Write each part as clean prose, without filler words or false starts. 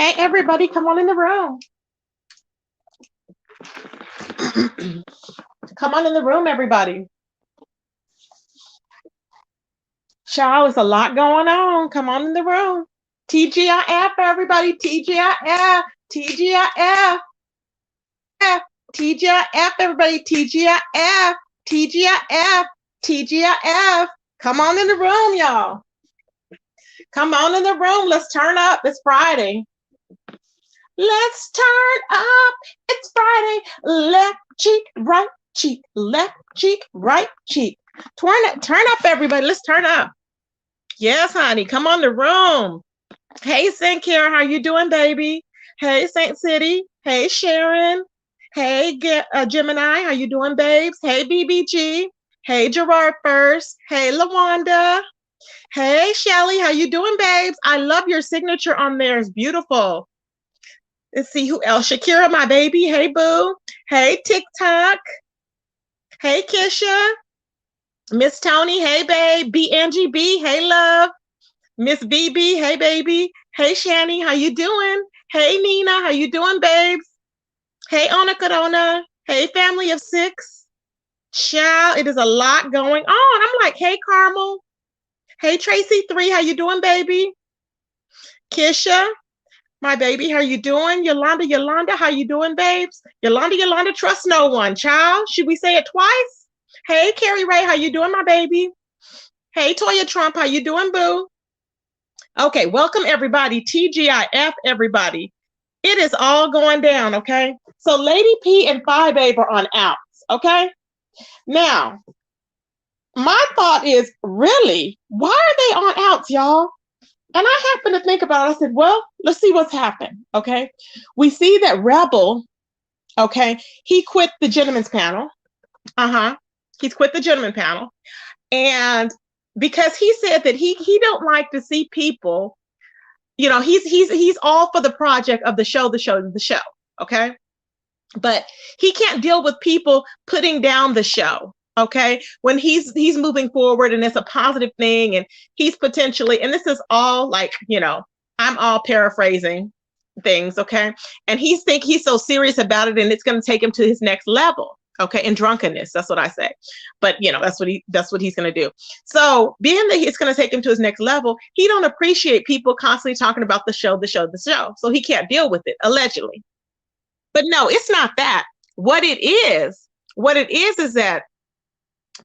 Hey, everybody, come on in the room. Come on in the room, everybody. Child, it's a lot going on. Come on in the room. TGIF, everybody. TGIF. TGIF. TGIF, everybody. TGIF. TGIF. TGIF. Come on in the room, y'all. Come on in the room. Let's turn up. It's Friday. Let's turn up. It's Friday. Left cheek, right cheek, left cheek, right cheek. Turn up, everybody. Let's turn up. Yes, honey. Come on the room. Hey, St. Karen, how you doing, baby? Hey, St. City. Hey, Sharon. Hey, Gemini, how you doing, babes? Hey, BBG. Hey, Gerard First. Hey, LaWanda. Hey, Shelly, how you doing, babes? I love your signature on there. It's beautiful. Let's see who else. Shakira, my baby. Hey, boo. Hey, TikTok. Hey, Kisha. Miss Tony. Hey, babe. B. Angie B. Hey, love. Miss BB. Hey, baby. Hey, Shani. How you doing? Hey, Nina. How you doing, babes? Hey, Ona Corona. Hey, family of six. Child, it is a lot going on. I'm like, hey, Carmel. Hey, Tracy 3. How you doing, baby? Kisha. My baby, how you doing? Yolanda, how you doing, babes? Yolanda, trust no one, child. Should we say it twice? Hey, Carrie Ray, how you doing, my baby? Hey, Toya Trump, how you doing, boo? Okay, welcome, everybody. TGIF, everybody. It is all going down, okay? So Lady P and Fyebabe are on outs, okay? Now, my thought is, really, why are they on outs, y'all? And I happened to think about it. I said, well, let's see what's happened. Okay. We see that Rebel, okay, he quit the gentleman's panel. He's quit the gentleman panel. And because he said that he don't like to see people, you know, he's all for the project of the show. Okay. But he can't deal with people putting down the show. Okay, when he's moving forward and it's a positive thing, and he's potentially, and this is all like, you know, I'm all paraphrasing things, okay, and he's so serious about it, and it's going to take him to his next level, okay, in drunkenness. That's what I say, but you know, that's what he's going to do. So being that it's going to take him to his next level, he don't appreciate people constantly talking about the show, so he can't deal with it, allegedly. But no, it's not that. What it is that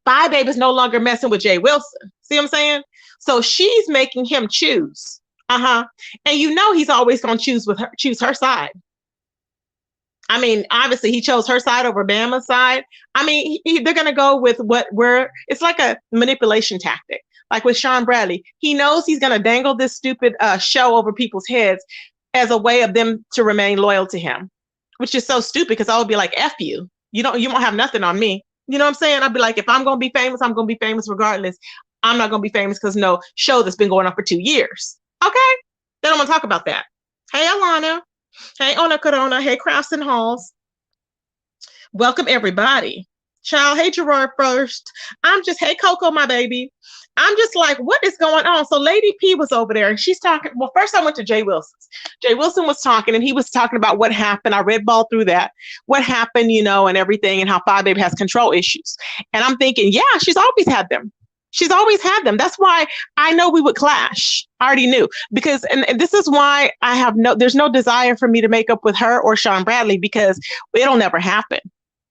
Fyebabe is no longer messing with Jay Wilson. See what I'm saying? So she's making him choose. And you know he's always going to choose her side. I mean, obviously he chose her side over Bama's side. I mean, they're going to go with where it's like a manipulation tactic. Like with Sean Bradley, he knows he's going to dangle this stupid show over people's heads as a way of them to remain loyal to him, which is so stupid because I would be like, F you. You won't have nothing on me. You know what I'm saying? I'd be like, if I'm going to be famous, I'm going to be famous regardless. I'm not going to be famous because no show that's been going on for 2 years. Okay? They don't want to talk about that. Hey, Alana. Hey, Ona Corona. Hey, Crafts and Halls. Welcome, everybody. Child, hey, Gerard First. Hey, Coco, my baby. I'm just like, what is going on? So Lady P was over there and she's talking. Well, first I went to Jay Wilson's. Jay Wilson was talking and he was talking about what happened. I read ball through that, what happened, you know, and everything, and how Fyebabe has control issues. And I'm thinking, yeah, she's always had them. She's always had them. That's why I know we would clash. I already knew, because, and this is why there's no desire for me to make up with her or Sean Bradley, because it'll never happen,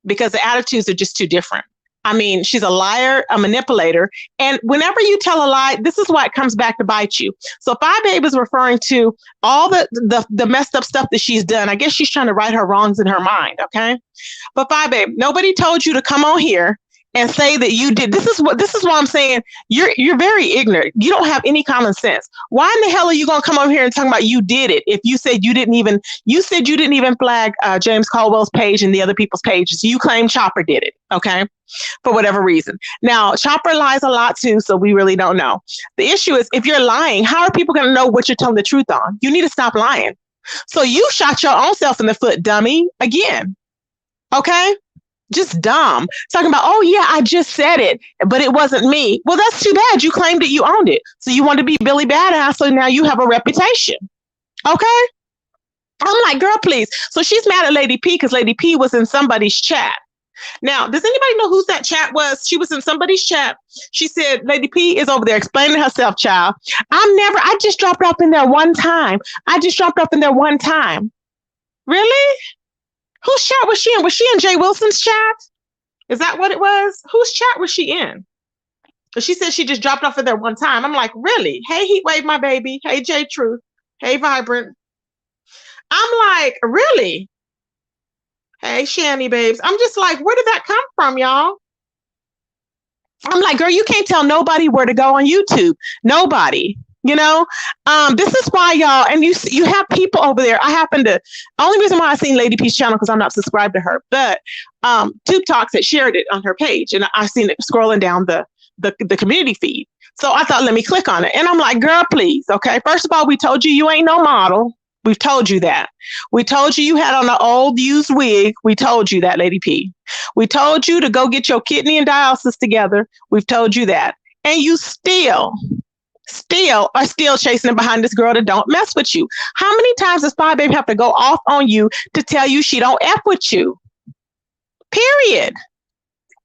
because the attitudes are just too different. I mean, she's a liar, a manipulator. And whenever you tell a lie, this is why it comes back to bite you. So Fyebabe is referring to all the messed up stuff that she's done. I guess she's trying to right her wrongs in her mind. Okay. But Fyebabe, nobody told you to come on here and say that you did. This is why I'm saying you're very ignorant. You don't have any common sense. Why in the hell are you going to come over here and talk about you did it if you said you didn't even flag James Caldwell's page and the other people's pages? You claim Chopper did it, okay, for whatever reason. Now, Chopper lies a lot too, so we really don't know. The issue is, if you're lying, how are people going to know what you're telling the truth on? You need to stop lying. So you shot your own self in the foot, dummy, again, okay? Just dumb. Talking about, oh yeah, I just said it, but it wasn't me. Well, that's too bad. You claimed it, you owned it. So you want to be Billy Badass, so now you have a reputation. Okay? I'm like, girl, please. So she's mad at Lady P because Lady P was in somebody's chat. Now, does anybody know whose that chat was? She was in somebody's chat. She said, Lady P is over there explaining herself, child. I just dropped off in there one time. I just dropped off in there one time. Really? Whose chat was she in? Was she in Jay Wilson's chat? Is that what it was? Whose chat was she in? Because she said she just dropped off in there one time. I'm like, really? Hey, Heatwave, my baby. Hey, J Truth. Hey, Vibrant. I'm like, really? Hey, Shanny babes. I'm just like, where did that come from, y'all? I'm like, girl, you can't tell nobody where to go on YouTube. Nobody. This is why y'all, and you have people over there. Only reason why I seen Lady P's channel because I'm not subscribed to her, but Tube Talks had shared it on her page, and I seen it scrolling down the community feed. So I thought, let me click on it, and I'm like, girl, please, okay. First of all, we told you ain't no model. We've told you that. We told you had on an old used wig. We told you that, Lady P. We told you to go get your kidney and dialysis together. We've told you that, and you still are chasing behind this girl that don't mess with you. How many times does Fyebabe have to go off on you to tell you she don't F with you? Period.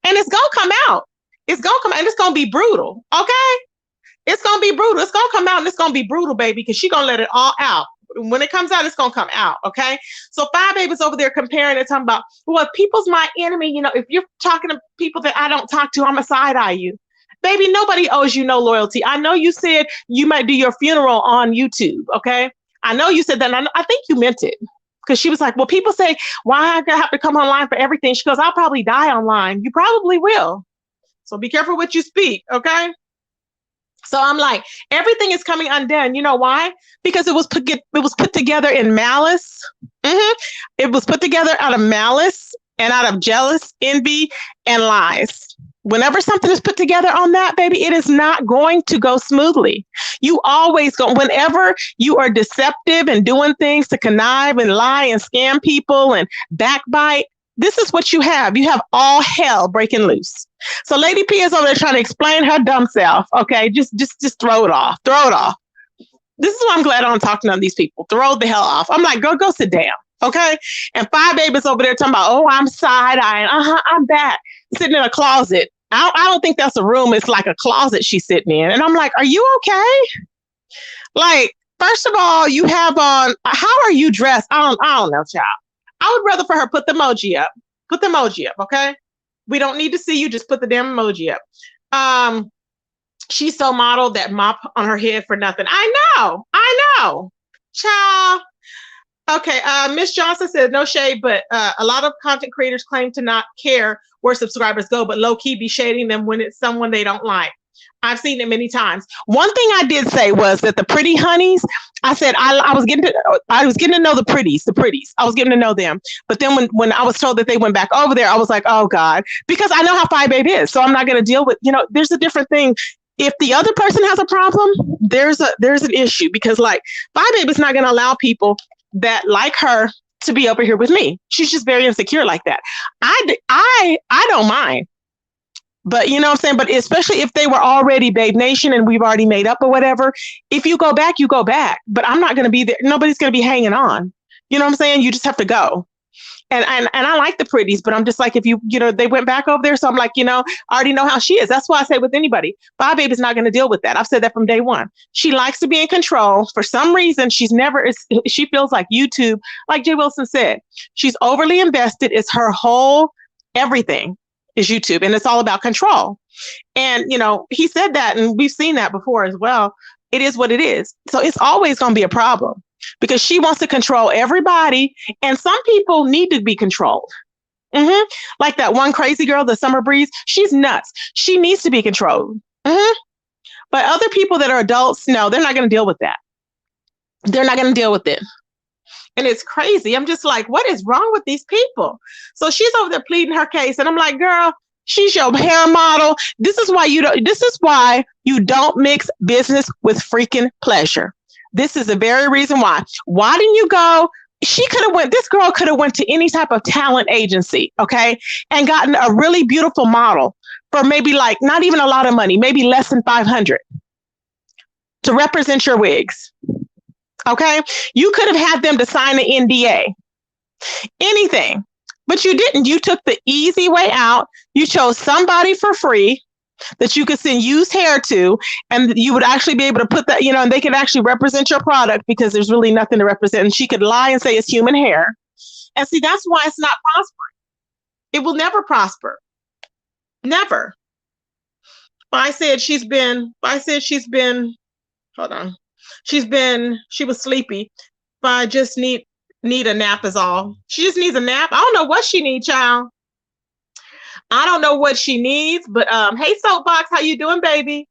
And it's gonna come out. It's gonna come out and it's gonna be brutal. Okay? It's gonna be brutal. It's gonna come out and it's gonna be brutal, baby, because she's gonna let it all out. When it comes out, it's gonna come out. Okay. So Fyebabe is over there comparing and talking about, well, if people's my enemy, if you're talking to people that I don't talk to, I'm a side eye you. Baby, nobody owes you no loyalty. I know you said you might do your funeral on YouTube, okay? I know you said that, and I think you meant it. Because she was like, well, people say, why I have to come online for everything? She goes, I'll probably die online. You probably will. So be careful what you speak, okay? So I'm like, everything is coming undone. You know why? Because it was put together in malice. It was put together out of malice and out of jealous, envy, and lies. Whenever something is put together on that, baby, it is not going to go smoothly. You always go, whenever you are deceptive and doing things to connive and lie and scam people and backbite, this is what you have. You have all hell breaking loose. So Lady P is over there trying to explain her dumb self. Okay, just throw it off. Throw it off. This is why I'm glad I don't talk to none of these people. Throw the hell off. I'm like, go sit down. Okay. And Fyebabe is over there talking about, oh, I'm side-eyeing. I'm back. Sitting in a closet. I don't think that's a room. It's like a closet she's sitting in. And I'm like, are you okay? Like, first of all, you have on, how are you dressed? I don't know, child. I would rather for her put the emoji up. Put the emoji up, okay? We don't need to see you. Just put the damn emoji up. She's so modeled that mop on her head for nothing. I know. Child. Okay, Miss Johnson says, no shade, but a lot of content creators claim to not care where subscribers go, but low-key be shading them when it's someone they don't like. I've seen it many times. One thing I did say was that the pretty honeys, I said I was getting to know the pretties. I was getting to know them. But then when I was told that they went back over there, I was like, oh God, because I know how Fyebabe is. So I'm not going to deal with, there's a different thing. If the other person has a problem, there's an issue, because like Fyebabe is not going to allow people that like her to be over here with me. She's just very insecure like that. I don't mind. But you know what I'm saying? But especially if they were already Babe Nation and we've already made up or whatever, if you go back, you go back. But I'm not going to be there. Nobody's going to be hanging on. You know what I'm saying? You just have to go. And I like the pretties, but I'm just like, if they went back over there. So I'm like, I already know how she is. That's why I say with anybody, Fyebabe is not going to deal with that. I've said that from day one. She likes to be in control. For some reason, she feels like YouTube, like Jay Wilson said, she's overly invested. It's her whole everything is YouTube, and it's all about control. And, he said that, and we've seen that before as well. It is what it is. So it's always going to be a problem, because she wants to control everybody, and some people need to be controlled. Like that one crazy girl, the Summer Breeze, she's nuts. She needs to be controlled. But other people that are adults, no, they're not going to deal with that. They're not going to deal with it. And it's crazy. I'm just like, what is wrong with these people? So she's over there pleading her case, and I'm like, girl, she's your hair model. This is why you don't mix business with freaking pleasure. This is the very reason why. Why didn't you go? This girl could have went to any type of talent agency, okay, and gotten a really beautiful model for maybe like not even a lot of money, maybe less than $500 to represent your wigs. Okay. You could have had them to sign an NDA, anything, but you didn't. You took the easy way out. You chose somebody for free that you could send used hair to, and you would actually be able to put that, and they could actually represent your product because there's really nothing to represent. And she could lie and say it's human hair. And see, that's why it's not prospering. It will never prosper. Never. I said she's been, hold on. She was sleepy. I just need a nap is all. She just needs a nap. I don't know what she needs, child. I don't know what she needs, but hey, Soapbox, how you doing, baby?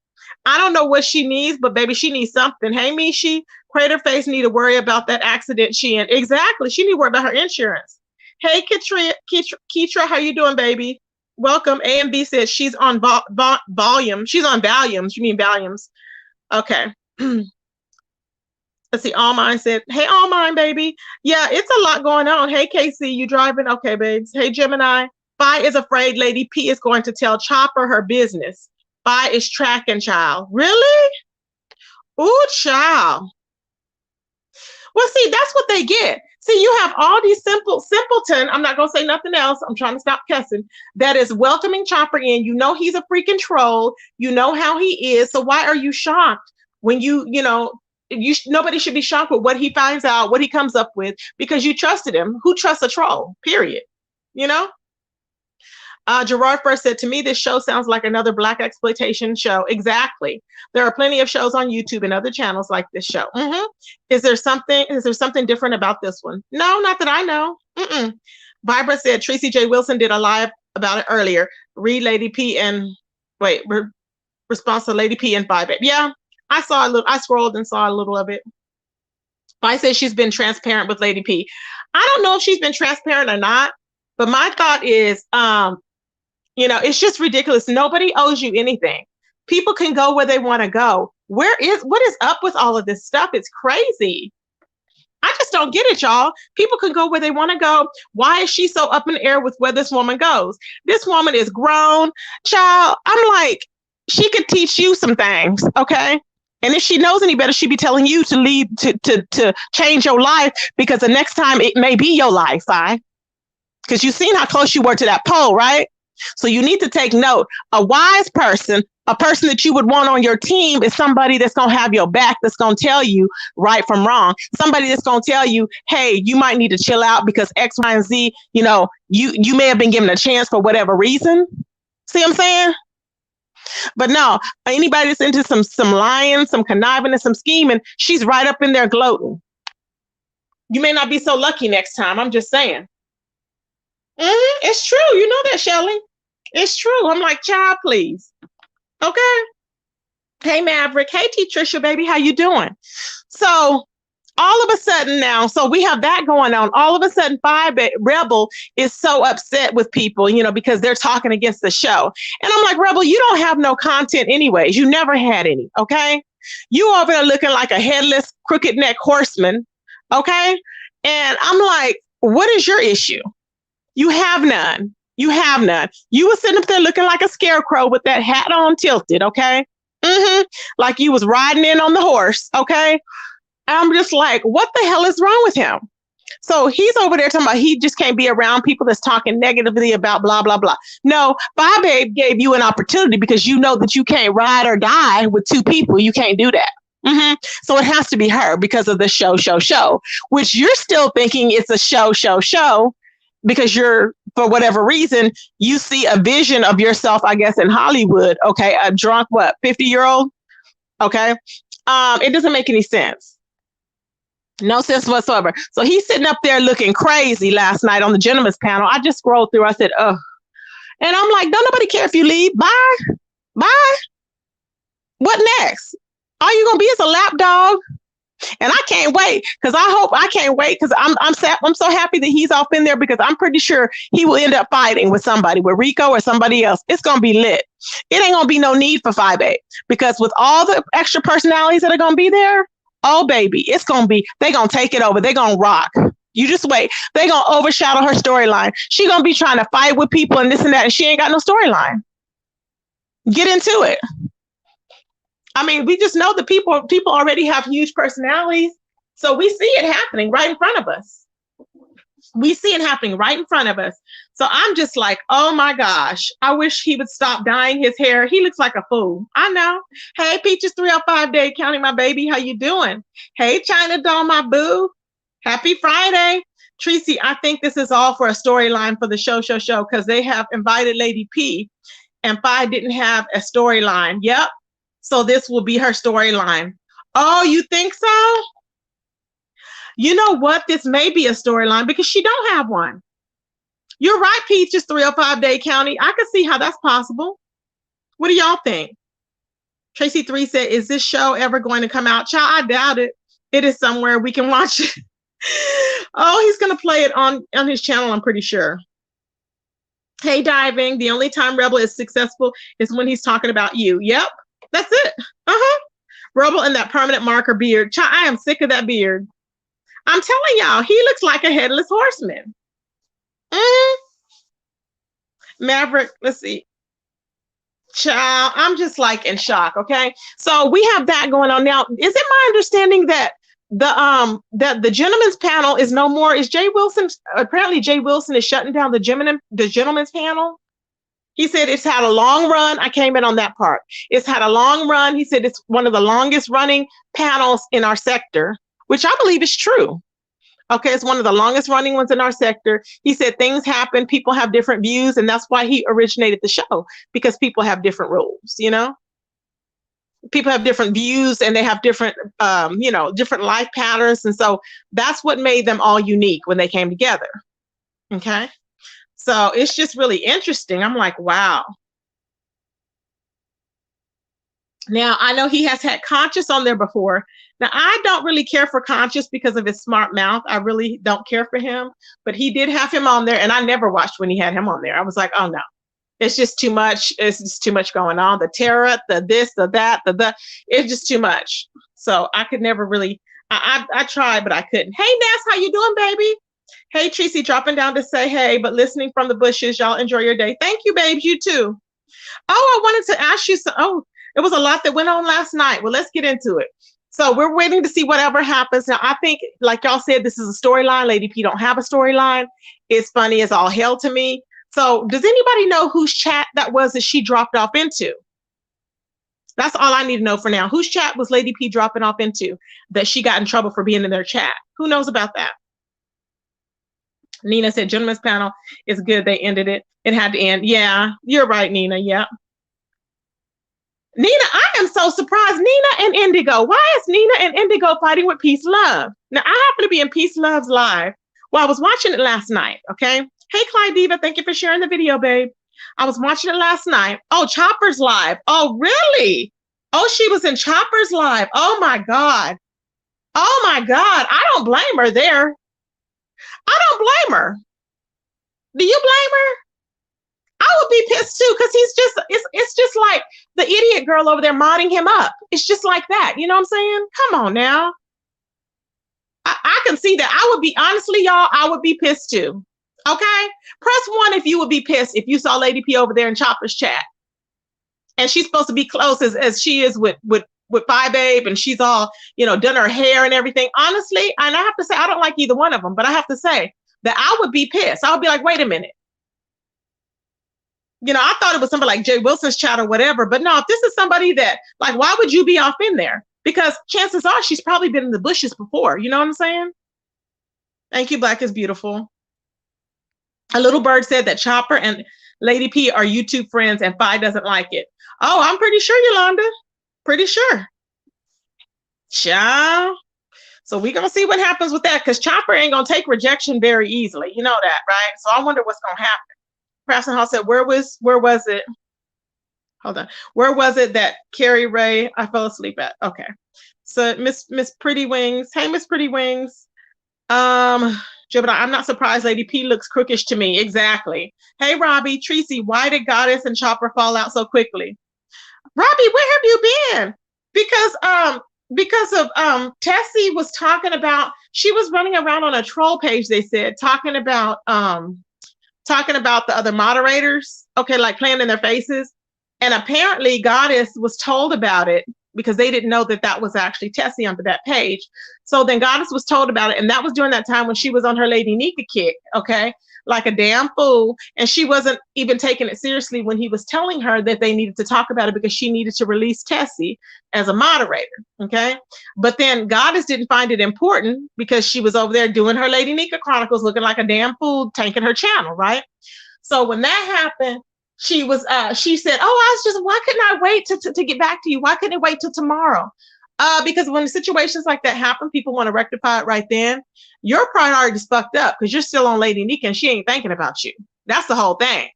I don't know what she needs, but baby, she needs something. Hey, Mishi, Crater Face need to worry about that accident she in. Exactly. She need to worry about her insurance. Hey, Keitra, how you doing, baby? Welcome. A and B says she's on volume. She's on volumes. You mean volumes? Okay. Let's see. All Mine said, hey, All Mine, baby. Yeah, it's a lot going on. Hey, Casey, you driving? Okay, babes. Hey, Gemini. Fi is afraid Lady P is going to tell Chopper her business. Fi is tracking, child. Really? Ooh, child. Well, see, that's what they get. See, you have all these simpleton. I'm not going to say nothing else. I'm trying to stop cussing. That is welcoming Chopper in. You know he's a freaking troll. You know how he is. So why are you shocked when nobody should be shocked with what he finds out, what he comes up with, because you trusted him. Who trusts a troll? Period. Gerard first said, to me, this show sounds like another Black exploitation show. Exactly. There are plenty of shows on YouTube and other channels like this show. Mm-hmm. Is there something different about this one? No, not that I know. Mm-mm. Vibra said, Tracy J. Wilson did a live about it earlier. Read Lady P and response to Lady P and Fyebabe. Yeah, I saw a little. I scrolled and saw a little of it. I said she's been transparent with Lady P. I don't know if she's been transparent or not, but my thought is, it's just ridiculous. Nobody owes you anything. People can go where they want to go. What is up with all of this stuff? It's crazy. I just don't get it, y'all. People can go where they want to go. Why is she so up in the air with where this woman goes? This woman is grown, child. I'm like, she could teach you some things, okay? And if she knows any better, she'd be telling you to lead to change your life, because the next time it may be your life, because you've seen how close you were to that pole, right? So you need to take note. A wise person, a person that you would want on your team, is somebody that's going to have your back, that's going to tell you right from wrong. Somebody that's going to tell you, hey, you might need to chill out because X, Y, and Z, you may have been given a chance for whatever reason. See what I'm saying? But no, anybody that's into some lying, some conniving, and some scheming, she's right up in there gloating. You may not be so lucky next time. I'm just saying. It's true. You know that, Shelly. It's true. I'm like, child, please. Okay. Hey, Maverick. Hey, T. Trisha, baby. How you doing? So all of a sudden now, so we have that going on. All of a sudden, Fyebabe Rebel is so upset with people, because they're talking against the show. And I'm like, Rebel, you don't have no content anyways. You never had any. Okay. You over there looking like a headless, crooked neck horseman. Okay. And I'm like, what is your issue? You have none. You have none. You were sitting up there looking like a scarecrow with that hat on tilted, okay? Like you was riding in on the horse, okay? I'm just like, what the hell is wrong with him? So he's over there talking about he just can't be around people that's talking negatively about blah, blah, blah. No, Fyebabe gave you an opportunity because you know that you can't ride or die with two people. You can't do that. So it has to be her because of the show, which you're still thinking it's a show. Because you're, for whatever reason, you see a vision of yourself, I guess, in Hollywood. Okay. A drunk, 50-year-old? Okay. It doesn't make any sense. No sense whatsoever. So he's sitting up there looking crazy last night on the gentleman's panel. I just scrolled through. I said, ugh. And I'm like, don't nobody care if you leave. Bye. What next? All you going to be is a lap dog? And I can't wait because I can't wait because I'm so happy that he's off in there, because I'm pretty sure he will end up fighting with somebody, with Rico or somebody else. It's going to be lit. It ain't going to be no need for Fyebabe, because with all the extra personalities that are going to be there, oh, baby, it's going to be, they're going to take it over. They're going to rock. You just wait. They're going to overshadow her storyline. She's going to be trying to fight with people and this and that, and she ain't got no storyline. Get into it. I mean, we just know that people already have huge personalities. So we see it happening right in front of us. We see it happening right in front of us. So I'm just like, oh my gosh, I wish he would stop dyeing his hair. He looks like a fool. I know. Hey, Peaches 305 Day Counting, my baby. How you doing? Hey, China Doll, my boo. Happy Friday. Tracy, I think this is all for a storyline for the show, because they have invited Lady P and Phi didn't have a storyline. Yep. So this will be her storyline. Oh, you think so? You know what? This may be a storyline because she don't have one. You're right, Peaches 305 Day County. I can see how that's possible. What do y'all think? Tracy 3 said, is this show ever going to come out? Child, I doubt it. It is somewhere we can watch it. Oh, he's going to play it on his channel, I'm pretty sure. Hey, Diving. The only time Rebel is successful is when he's talking about you. Yep, that's it. Rebel and that permanent marker beard. Child, I am sick of that beard. I'm telling y'all, he looks like a headless horseman. Maverick, let's see. Child, I'm just like in shock. Okay, so we have that going on now. Is it my understanding that the gentleman's panel is no more? Is Jay Wilson? Apparently, Jay Wilson is shutting down the gentleman's panel. He said it's had a long run. I came in on that part. It's had a long run. He said it's one of the longest running panels in our sector, which I believe is true. Okay, it's one of the longest running ones in our sector. He said things happen, people have different views, and that's why he originated the show, because people have different rules, you know? People have different views and they have different, different life patterns. And so that's what made them all unique when they came together. Okay, so it's just really interesting. I'm like, wow. Now, I know he has had Conscious on there before. Now, I don't really care for Conscious because of his smart mouth. I really don't care for him, but he did have him on there, and I never watched when he had him on there. I was like, oh no, it's just too much. It's just too much going on. The terror, the this, the that, the, it's just too much. So I could never really, I tried, but I couldn't. Hey, Ness, how you doing, baby? Hey, Tracy, dropping down to say hey, but listening from the bushes. Y'all enjoy your day. Thank you, babes. You too. Oh, I wanted to ask you some, it was a lot that went on last night. Well, let's get into it. So we're waiting to see whatever happens. Now, I think, like y'all said, this is a storyline. Lady P don't have a storyline. It's funny as all hell to me. So does anybody know whose chat that was that she dropped off into? That's all I need to know for now. Whose chat was Lady P dropping off into that she got in trouble for being in their chat? Who knows about that? Nina said, gentleman's panel is good. They ended it. It had to end. Yeah, you're right, Nina. Yeah. Nina, I am so surprised. Nina and Indigo. Why is Nina and Indigo fighting with Peace Love? Now, I happen to be in Peace Love's live. Well, I was watching it last night, okay? Hey, Clyde Diva, thank you for sharing the video, babe. I was watching it last night. Oh, Chopper's live. Oh, really? Oh, she was in Chopper's live. Oh, my God. Oh, my God. I don't blame her there. I don't blame her. Do you blame her? I would be pissed too, because it's just like the idiot girl over there modding him up. It's just like that. You know what I'm saying? Come on now. I can see that. I would be, honestly, y'all, I would be pissed too. Okay? Press 1 if you would be pissed if you saw Lady P over there in Chopper's chat. And she's supposed to be close as she is with Fyebabe, and she's all, done her hair and everything. Honestly, and I have to say, I don't like either one of them, but I have to say that I would be pissed. I would be like, wait a minute. I thought it was somebody like Jay Wilson's chat or whatever, but no, if this is somebody that, like, why would you be off in there? Because chances are she's probably been in the bushes before. You know what I'm saying? Thank you, Black is Beautiful. A little bird said that Chopper and Lady P are YouTube friends and Phi doesn't like it. Oh, I'm pretty sure, Yolanda. Pretty sure. Ciao. So we're going to see what happens with that, because Chopper ain't going to take rejection very easily. You know that, right? So I wonder what's going to happen. Preston Hall said, where was it? Hold on. Where was it that Carrie Ray, I fell asleep at? Okay. So Miss Pretty Wings. Hey, Miss Pretty Wings. Jibba, I'm not surprised Lady P looks crookish to me. Exactly. Hey, Robbie, Tracy, why did Goddess and Chopper fall out so quickly? Robbie, where have you been? Because of Tessie was talking about, she was running around on a troll page, they said, talking about the other moderators, okay, like playing in their faces. And apparently Goddess was told about it because they didn't know that that was actually Tessie under that page. So then Goddess was told about it. And that was during that time when she was on her Lady Nika kick. Okay. Like a damn fool. And she wasn't even taking it seriously when he was telling her that they needed to talk about it because she needed to release Tessie as a moderator. Okay. But then Goddess didn't find it important because she was over there doing her Lady Nika Chronicles, looking like a damn fool, tanking her channel. Right. So when that happened, she said, oh, why couldn't I wait to get back to you? Why couldn't it wait till tomorrow? Because when situations like that happen, people want to rectify it right then. Your priority's fucked up because you're still on Lady Nika and she ain't thinking about you. That's the whole thing.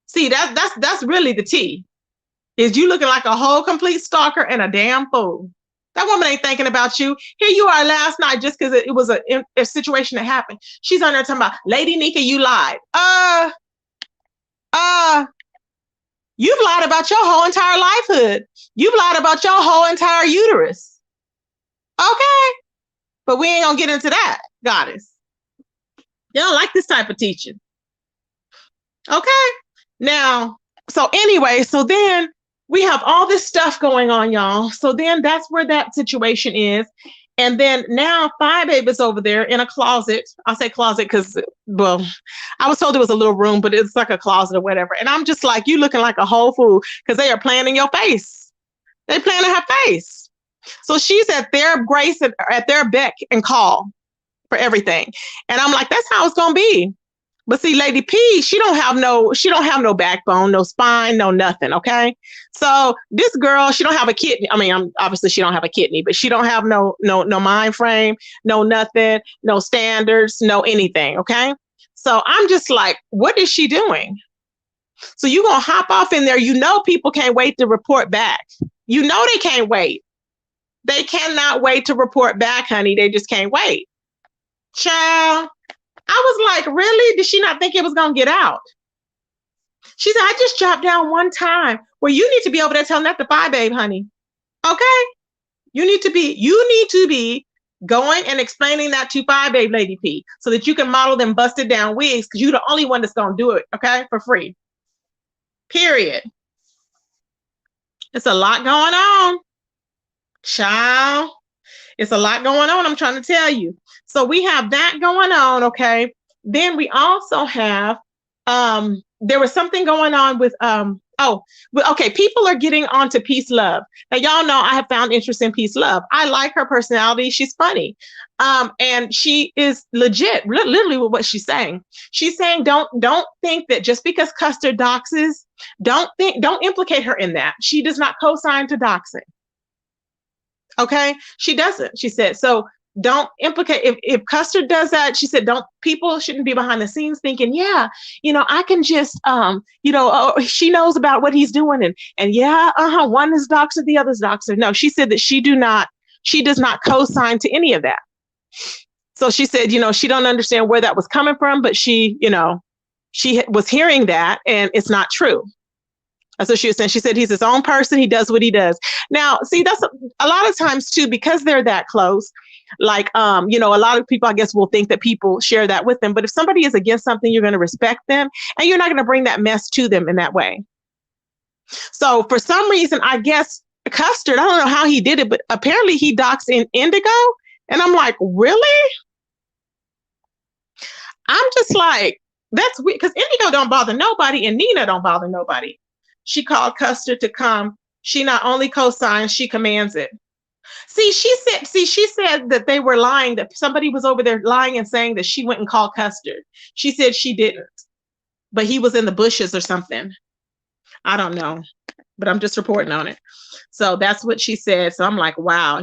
See, that's really the tea. Is you looking like a whole complete stalker and a damn fool. That woman ain't thinking about you. Here you are last night just because it was a situation that happened. She's on there talking about, Lady Nika, you lied. You've lied about your whole entire lifehood. You've lied about your whole entire uterus. Okay. But we ain't gonna get into that, Goddess. You don't like this type of teaching. Okay. Now, so anyway, so then we have all this stuff going on, y'all. So then that's where that situation is. And then now Fyebabe is over there in a closet. I'll say closet because, well, I was told it was a little room, but it's like a closet or whatever. And I'm just like, you looking like a whole fool because they are playing in your face. They playing in her face. So she's at their grace and at their beck and call for everything. And I'm like, that's how it's going to be. But see, Lady P, she don't have no backbone, no spine, no nothing. Okay. So this girl, she don't have a kidney. I mean, obviously she don't have a kidney, but she don't have no mind frame, no nothing, no standards, no anything. Okay. So I'm just like, what is she doing? So you gonna hop off in there. You know, people can't wait to report back. You know, they can't wait. They cannot wait to report back, honey. They just can't wait. Child. I was like, really? Did she not think it was going to get out? She said, I just dropped down one time. Well, you need to be over there telling that to Fyebabe, honey. Okay? You need to be going and explaining that to Fyebabe, Lady P, so that you can model them busted down wigs because you're the only one that's going to do it, okay? For free. Period. It's a lot going on. Child. It's a lot going on, I'm trying to tell you. So we have that going on, okay? Then we also have, there was something going on with, okay, people are getting onto Peace Love. Now, y'all know I have found interest in Peace Love. I like her personality. She's funny. And she is legit, literally with what she's saying. She's saying, don't think that just because Custer doxes, don't implicate her in that. She does not co-sign to doxing. Okay, she doesn't. She said, so don't implicate if Custer does that. She said, people shouldn't be behind the scenes thinking, yeah, I can just, she knows about what he's doing. And yeah, one is doxer, the other's doxer. No, she said that she does not co-sign to any of that. So she said, she don't understand where that was coming from, but she was hearing that and it's not true. That's what she was saying. She said he's his own person. He does what he does. Now, see, that's a lot of times too, because they're that close. Like, a lot of people, I guess, will think that people share that with them. But if somebody is against something, you're going to respect them and you're not going to bring that mess to them in that way. So for some reason, I guess Custard, I don't know how he did it, but apparently he doxed in Indigo. And I'm like, really? I'm just like, that's weird because Indigo don't bother nobody and Nina don't bother nobody. She called Custer to come. She not only co-signs, she commands it. She said that they were lying, that somebody was over there lying and saying that she went and called Custer. She said she didn't, but he was in the bushes or something. I don't know, but I'm just reporting on it. So that's what she said. So I'm like, wow,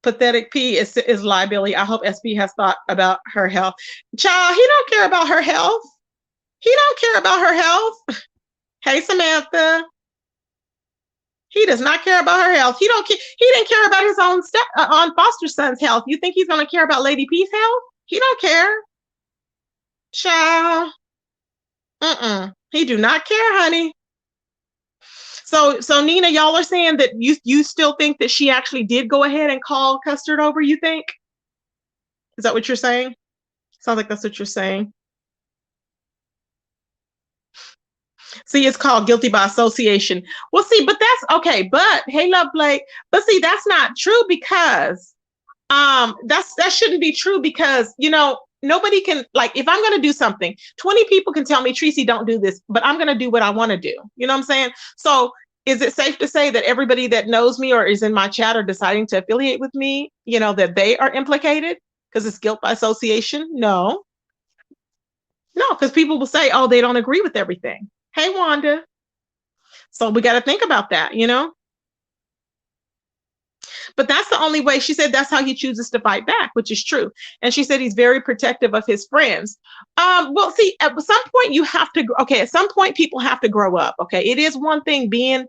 Pathetic P is liability. I hope SB has thought about her health. Child, he don't care about her health. He don't care about her health. Hey, Samantha. He does not care about her health. He didn't care about his own on foster son's health. You think he's going to care about Lady P's health? He don't care. Child. He do not care, honey. So Nina, y'all are saying that you still think that she actually did go ahead and call Custard over, you think? Is that what you're saying? Sounds like that's what you're saying. See, it's called guilty by association. Well, see, but that's okay. But hey, love Blake. But see, that's not true because that shouldn't be true because nobody can, like, if I'm gonna do something, 20 people can tell me, Tracy, don't do this, but I'm gonna do what I want to do. You know what I'm saying? So is it safe to say that everybody that knows me or is in my chat or deciding to affiliate with me, that they are implicated because it's guilt by association? No, because people will say, oh, they don't agree with everything. Hey, Wanda. So we got to think about that. But that's the only way. She said that's how he chooses to fight back, which is true. And she said he's very protective of his friends. Well, see, at some point you have to. Okay, at some point people have to grow up. Okay, it is one thing being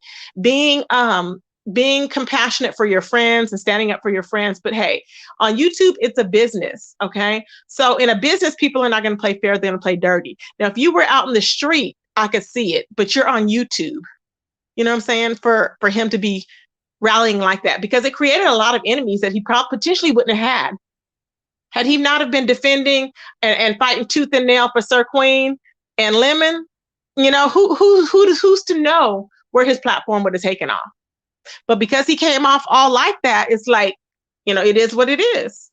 compassionate for your friends and standing up for your friends. But hey, on YouTube, it's a business. Okay, so in a business, people are not going to play fair; they're going to play dirty. Now, if you were out in the street, I could see it, but you're on YouTube. You know what I'm saying? For him to be rallying like that, because it created a lot of enemies that he potentially wouldn't have had he not have been defending and fighting tooth and nail for Sir Queen and Lemon. Who's to know where his platform would have taken off? But because he came off all like that, it's like, it is what it is.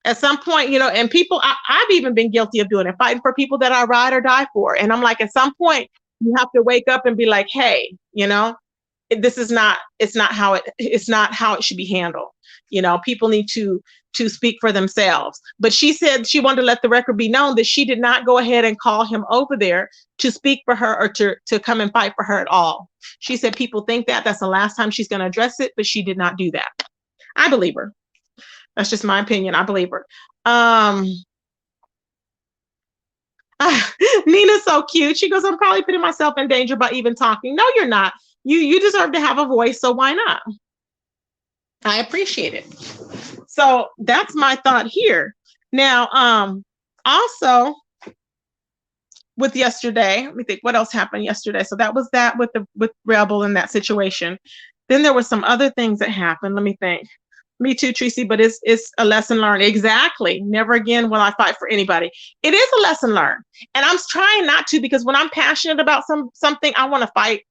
At some point, and people, I've even been guilty of doing it, fighting for people that I ride or die for. And I'm like, at some point, you have to wake up and be like, hey, this is not, it's not how it should be handled. People need to speak for themselves. But she said she wanted to let the record be known that she did not go ahead and call him over there to speak for her or to come and fight for her at all. She said people think that's the last time she's going to address it, but she did not do that. I believe her. That's just my opinion. I believe her. Nina's so cute. She goes, I'm probably putting myself in danger by even talking. No, you're not. You deserve to have a voice, so why not? I appreciate it. So that's my thought here. Now, also with yesterday, let me think what else happened yesterday. So that was that with Rebel and that situation. Then there were some other things that happened. Let me think. Me too, Tracy, but it's a lesson learned. Exactly. Never again will I fight for anybody. It is a lesson learned. And I'm trying not to, because when I'm passionate about something, I want to fight,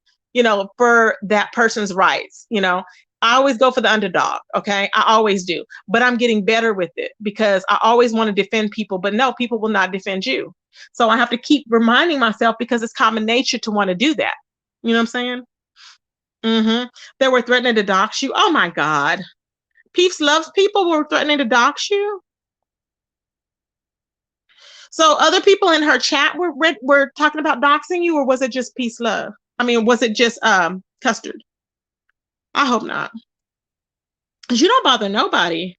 for that person's rights. I always go for the underdog. Okay. I always do, but I'm getting better with it because I always want to defend people, but no, people will not defend you. So I have to keep reminding myself because it's common nature to want to do that. You know what I'm saying? They were threatening to dox you. Oh my God. Peeps loves people were threatening to dox you. So other people in her chat were talking about doxing you, or was it just Peace Love? I mean, was it just Custard? I hope not. Because you don't bother nobody.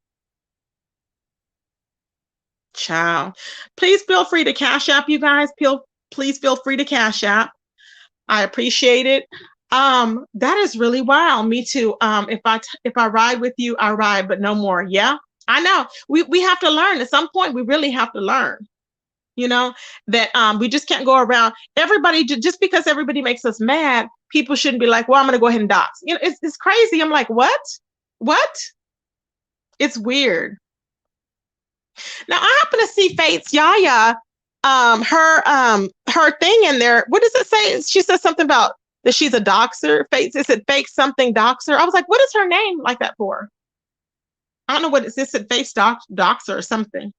Ciao. Please feel free to Cash App, you guys. Please feel free to Cash App. I appreciate it. That is really wild. Me too. If I ride with you, I ride, but no more. Yeah, I know. We have to learn. At some point, we really have to learn. That we just can't go around everybody just because everybody makes us mad. People shouldn't be like, well, I'm going to go ahead and dox. It's crazy. I'm like, what? It's weird. Now I happen to see Fate's Yaya, her thing in there. What does it say? She says something about that she's a doxer. Fate, is it fake something doxer? I was like, what is her name like that for? I don't know what it's. It said face doxer or something.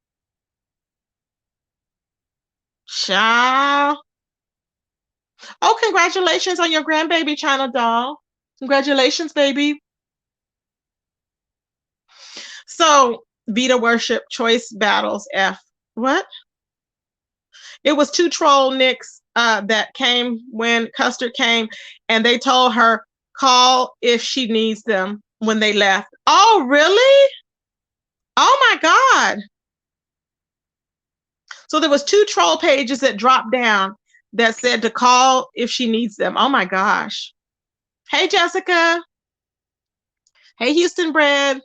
Ciao. Oh, congratulations on your grandbaby channel, doll. Congratulations, baby. So, Vita Worship Choice Battles F. What? It was 2 troll nicks that came when Custard came, and they told her, call if she needs them when they left. Oh, really? Oh, my God. So there was 2 troll pages that dropped down that said to call if she needs them. Oh, my gosh. Hey, Jessica. Hey, Houston Bread.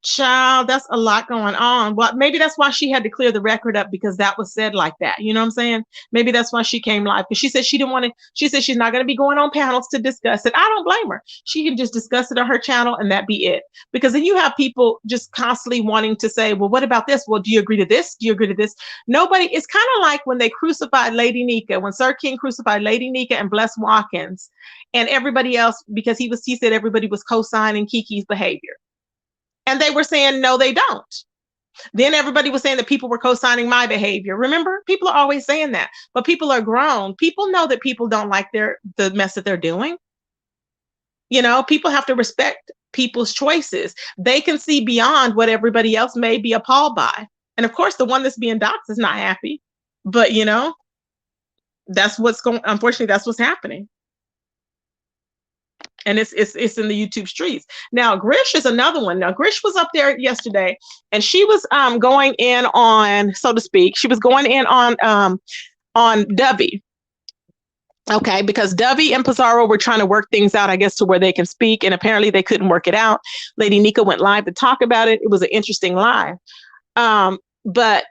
Child, that's a lot going on. Well, maybe that's why she had to clear the record up, because that was said like that. You know what I'm saying? Maybe that's why she came live, because she said she didn't want to. She said she's not going to be going on panels to discuss it. I don't blame her. She can just discuss it on her channel and that be it. Because then you have people just constantly wanting to say, well, what about this? Well, do you agree to this? Do you agree to this? Nobody. It's kind of like when they crucified Lady Nika, when Sir King crucified Lady Nika and Bless Watkins and everybody else, because he said everybody was co-signing Kiki's behavior. And they were saying, no, they don't. Then everybody was saying that people were co-signing my behavior. Remember, people are always saying that, but people are grown. People know that people don't like the mess that they're doing. You know, people have to respect people's choices. They can see beyond what everybody else may be appalled by. And of course, the one that's being doxxed is not happy, but you know, that's what's going, unfortunately, that's what's happening. And it's in the YouTube streets. Now, Grish is another one. Now, Grish was up there yesterday, and she was going in on, so to speak, she was going in on Dovey. Okay, because Dovey and Pizarro were trying to work things out, I guess, to where they can speak, and apparently they couldn't work it out. Lady Nika went live to talk about it. It was an interesting live, but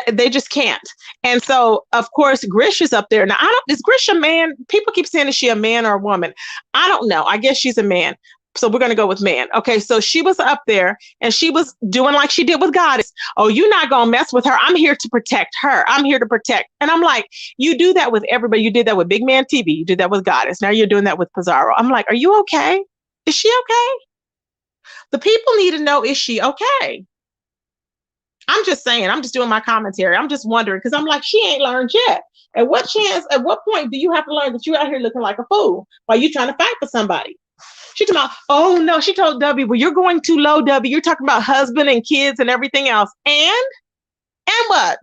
they just can't. And so, of course, Grish is up there. Now, is Grish a man? People keep saying, is she a man or a woman? I don't know. I guess she's a man. So we're going to go with man. Okay, so she was up there and she was doing like she did with Goddess. Oh, you're not going to mess with her. I'm here to protect her. I'm here to protect. And I'm like, you do that with everybody. You did that with Big Man TV. You did that with Goddess. Now you're doing that with Pizarro. I'm like, are you okay? Is she okay? The people need to know, is she okay? I'm just saying, I'm just doing my commentary. I'm just wondering, because I'm like, she ain't learned yet. At what point do you have to learn that you're out here looking like a fool while you're trying to fight for somebody? She talking about, oh no, she told W, well, you're going too low, W. You're talking about husband and kids and everything else. And what?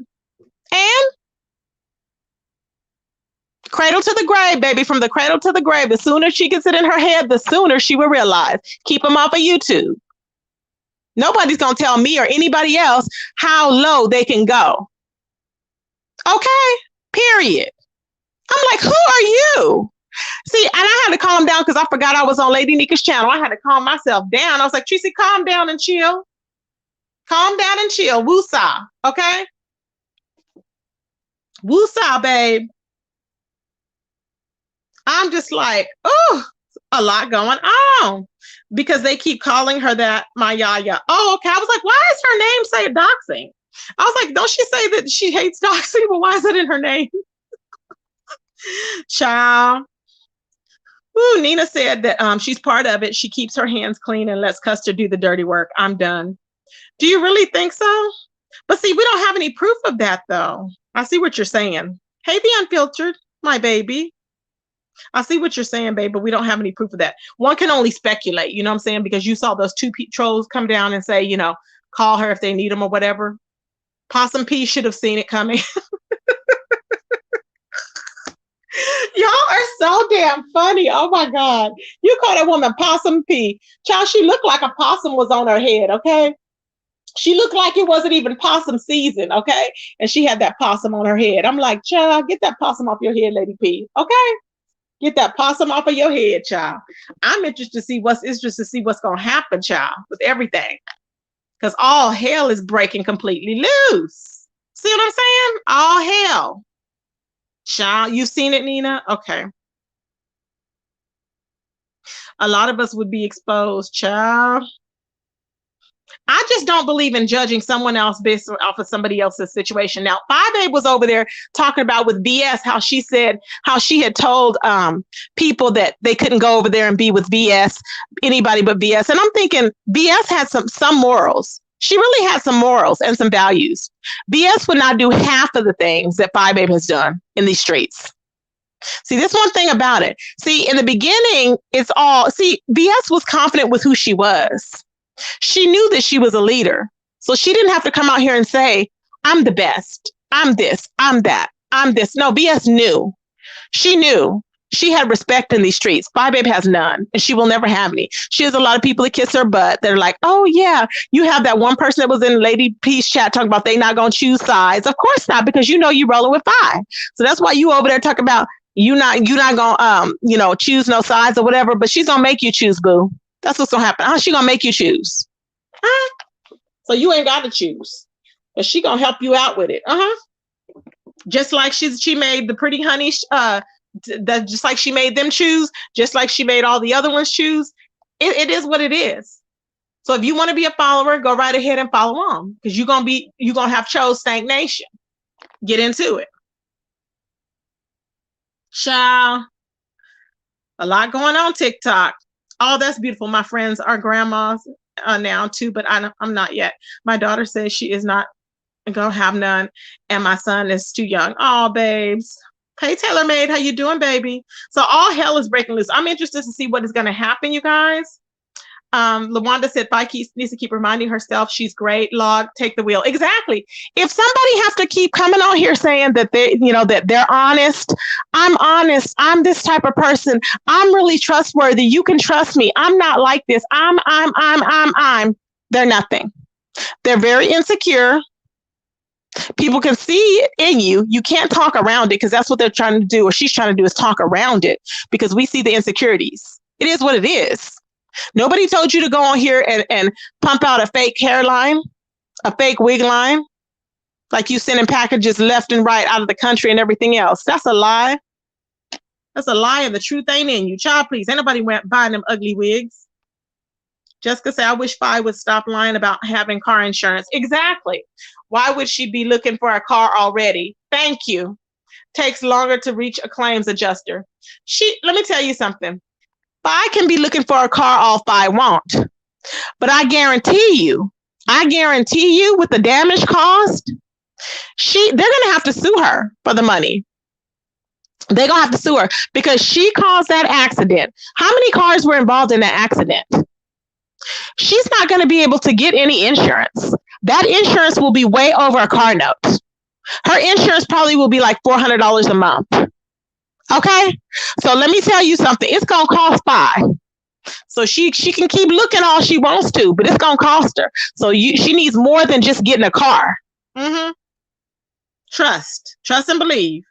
And cradle to the grave, baby, from the cradle to the grave. The sooner she gets it in her head, the sooner she will realize. Keep them off of YouTube. Nobody's going to tell me or anybody else how low they can go. Okay, period. I'm like, who are you? See, and I had to calm down because I forgot I was on Lady Nika's channel. I had to calm myself down. I was like, Tracy, calm down and chill. Calm down and chill. Woosah, okay? Woosah, babe. I'm just like, oh, a lot going on. Because they keep calling her that, my yaya. Oh, okay. I was like, why is her name say doxing? I was like, don't she say that she hates doxing? But why is it in her name? Child. Ooh, Nina said that she's part of it. She keeps her hands clean and lets Custer do the dirty work. I'm done. Do you really think so? But see, we don't have any proof of that, though. I see what you're saying. Hey, the unfiltered, my baby. I see what you're saying, babe, but we don't have any proof of that. One can only speculate, you know what I'm saying? Because you saw those two trolls come down and say, you know, call her if they need them or whatever. Possum P should have seen it coming. Y'all are so damn funny. Oh my God. You call that woman Possum P. Child, she looked like a possum was on her head, okay? She looked like it wasn't even possum season, okay? And she had that possum on her head. I'm like, child, get that possum off your head, Lady P, okay? Get that possum off of your head, child. I'm interested to see what's going to happen, child, with everything. Because all hell is breaking completely loose. See what I'm saying? All hell. Child, you've seen it, Nina? Okay. A lot of us would be exposed, child. I just don't believe in judging someone else based off of somebody else's situation. Now, Fyebabe was over there talking about with BS how she said how she had told people that they couldn't go over there and be with BS, anybody but BS. And I'm thinking BS had some morals. She really had some morals and some values. BS would not do half of the things that Fyebabe has done in these streets. See, this one thing about it. See, in the beginning, BS was confident with who she was. She knew that she was a leader. So she didn't have to come out here and say, I'm the best. I'm this. I'm that. I'm this. No, BS knew. She knew. She had respect in these streets. Fyebabe has none, and she will never have any. She has a lot of people that kiss her butt. They're like, oh, yeah, you have that one person that was in Lady Peace chat talking about they not going to choose sides. Of course not, because you know you rolling with Fye. So that's why you over there talking about you not going to, choose no sides or whatever, but she's going to make you choose, boo. That's what's going to happen. How's she going to make you choose? Huh? So you ain't got to choose. But she gonna help you out with it. Just like she made the pretty honey, just like she made them choose, just like she made all the other ones choose. It is what it is. So if you want to be a follower, go right ahead and follow on, because you're gonna have chose stagnation. Get into it. Child, a lot going on TikTok. Oh, that's beautiful. My friends are grandmas now too, but I'm not yet. My daughter says she is not gonna have none, and my son is too young. Oh, babes. Hey, Taylor Made, how you doing, baby? So all hell is breaking loose. I'm interested to see what is going to happen, you guys. Lawanda said Fye needs to keep reminding herself she's great. Log, take the wheel. Exactly. If somebody has to keep coming on here saying that that they're honest, I'm honest. I'm this type of person. I'm really trustworthy. You can trust me. I'm not like this. I'm. They're nothing. They're very insecure. People can see it in you. You can't talk around it, because that's what they're trying to do, or she's trying to do, is talk around it, because we see the insecurities. It is what it is. Nobody told you to go on here and pump out a fake hairline, a fake wig line, like you sending packages left and right out of the country and everything else. That's a lie. That's a lie, and the truth ain't in you. Child, please. Ain't nobody buying them ugly wigs. Jessica said, I wish Fye would stop lying about having car insurance. Exactly. Why would she be looking for a car already? Thank you. Takes longer to reach a claims adjuster. Let me tell you something. Fye can be looking for a car all Fye won't. But I guarantee you, with the damage caused, they're gonna have to sue her for the money. They're gonna have to sue her because she caused that accident. How many cars were involved in that accident? She's not going to be able to get any insurance. That insurance will be way over a car note. Her insurance probably will be like $400 a month. Okay? So let me tell you something. It's going to cost Fye. So she can keep looking all she wants to, but it's going to cost her. So she needs more than just getting a car. Trust and believe.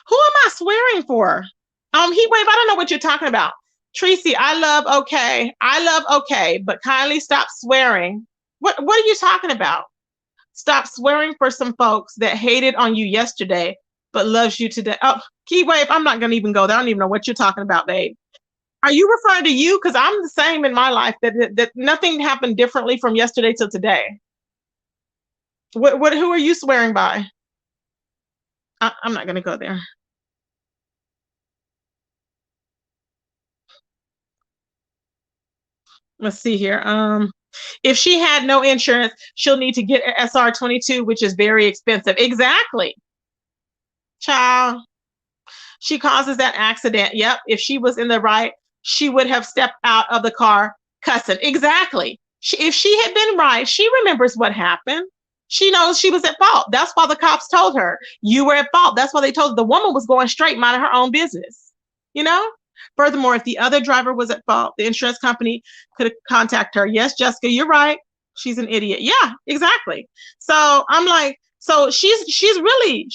Who am I swearing for? Heat Wave, I don't know what you're talking about. Tracy, I love okay, but kindly stop swearing. What are you talking about? Stop swearing for some folks that hated on you yesterday, but loves you today. Oh, Heat Wave, I'm not going to even go there. I don't even know what you're talking about, babe. Are you referring to you? Because I'm the same in my life, that nothing happened differently from yesterday till today. Who are you swearing by? I'm not going to go there. Let's see here. If she had no insurance, she'll need to get an SR22, which is very expensive. Exactly. Child. She causes that accident. Yep. If she was in the right, she would have stepped out of the car cussing. Exactly. If she had been right, she remembers what happened. She knows she was at fault. That's why the cops told her you were at fault. That's why they told her the woman was going straight, minding her own business. You know? Furthermore, if the other driver was at fault, the insurance company could contact her. Yes, Jessica, you're right. She's an idiot. Yeah, exactly. So I'm like, so she's really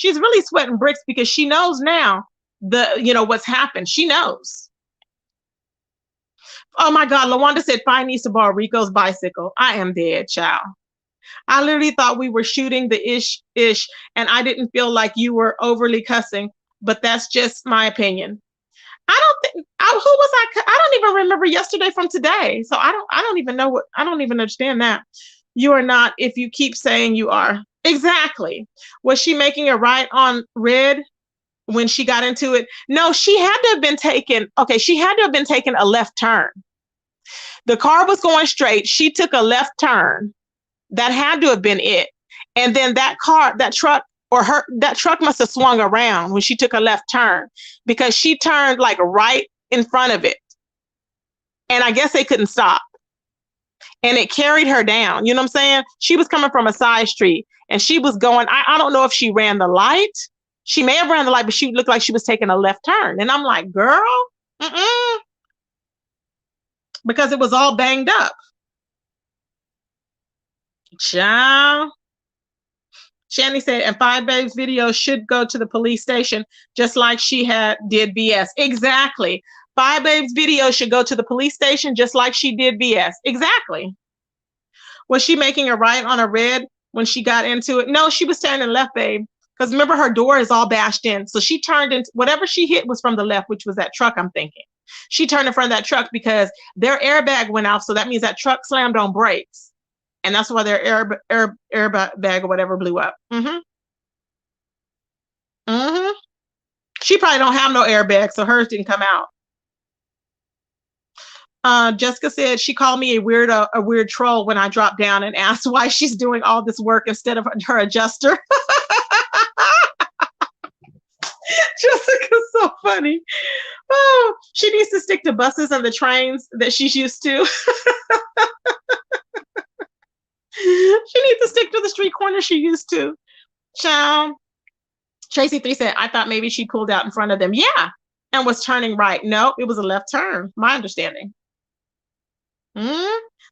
sweating bricks, because she knows now what's happened. She knows. Oh my God, Lawanda said Fye needs to borrow Rico's bicycle. I am dead, child. I literally thought we were shooting the ish, and I didn't feel like you were overly cussing, but that's just my opinion. I don't think who was I don't even remember yesterday from today. So I don't even know I don't even understand that. You are not, if you keep saying you are. Exactly. Was she making a right on red when she got into it? No, she had to have been taking a left turn. The car was going straight. She took a left turn. That had to have been it. And then that truck must have swung around when she took a left turn, because she turned like right in front of it. And I guess they couldn't stop. And it carried her down. You know what I'm saying? She was coming from a side street, and she was going, I don't know if she ran the light. She may have ran the light, but she looked like she was taking a left turn. And I'm like, girl, because it was all banged up. Child. Shanny said, and Fyebabe's video should go to the police station, just like she did BS. Exactly. Fyebabe's video should go to the police station, just like she did BS. Exactly. Was she making a right on a red when she got into it? No, she was turning left, babe. Because remember, her door is all bashed in. So she turned into whatever she hit was from the left, which was that truck, I'm thinking. She turned in front of that truck because their airbag went off. So that means that truck slammed on brakes. And that's why their airbag or whatever blew up. Mm-hmm. Mm-hmm. She probably don't have no airbag, so hers didn't come out. Jessica said she called me a weird troll when I dropped down and asked why she's doing all this work instead of her adjuster. Jessica's so funny. Oh, she needs to stick to buses and the trains that she's used to. She needs to stick to the street corner she used to. Child. Tracy 3 said, I thought maybe she pulled out in front of them. Yeah. And was turning right. No, it was a left turn. My understanding.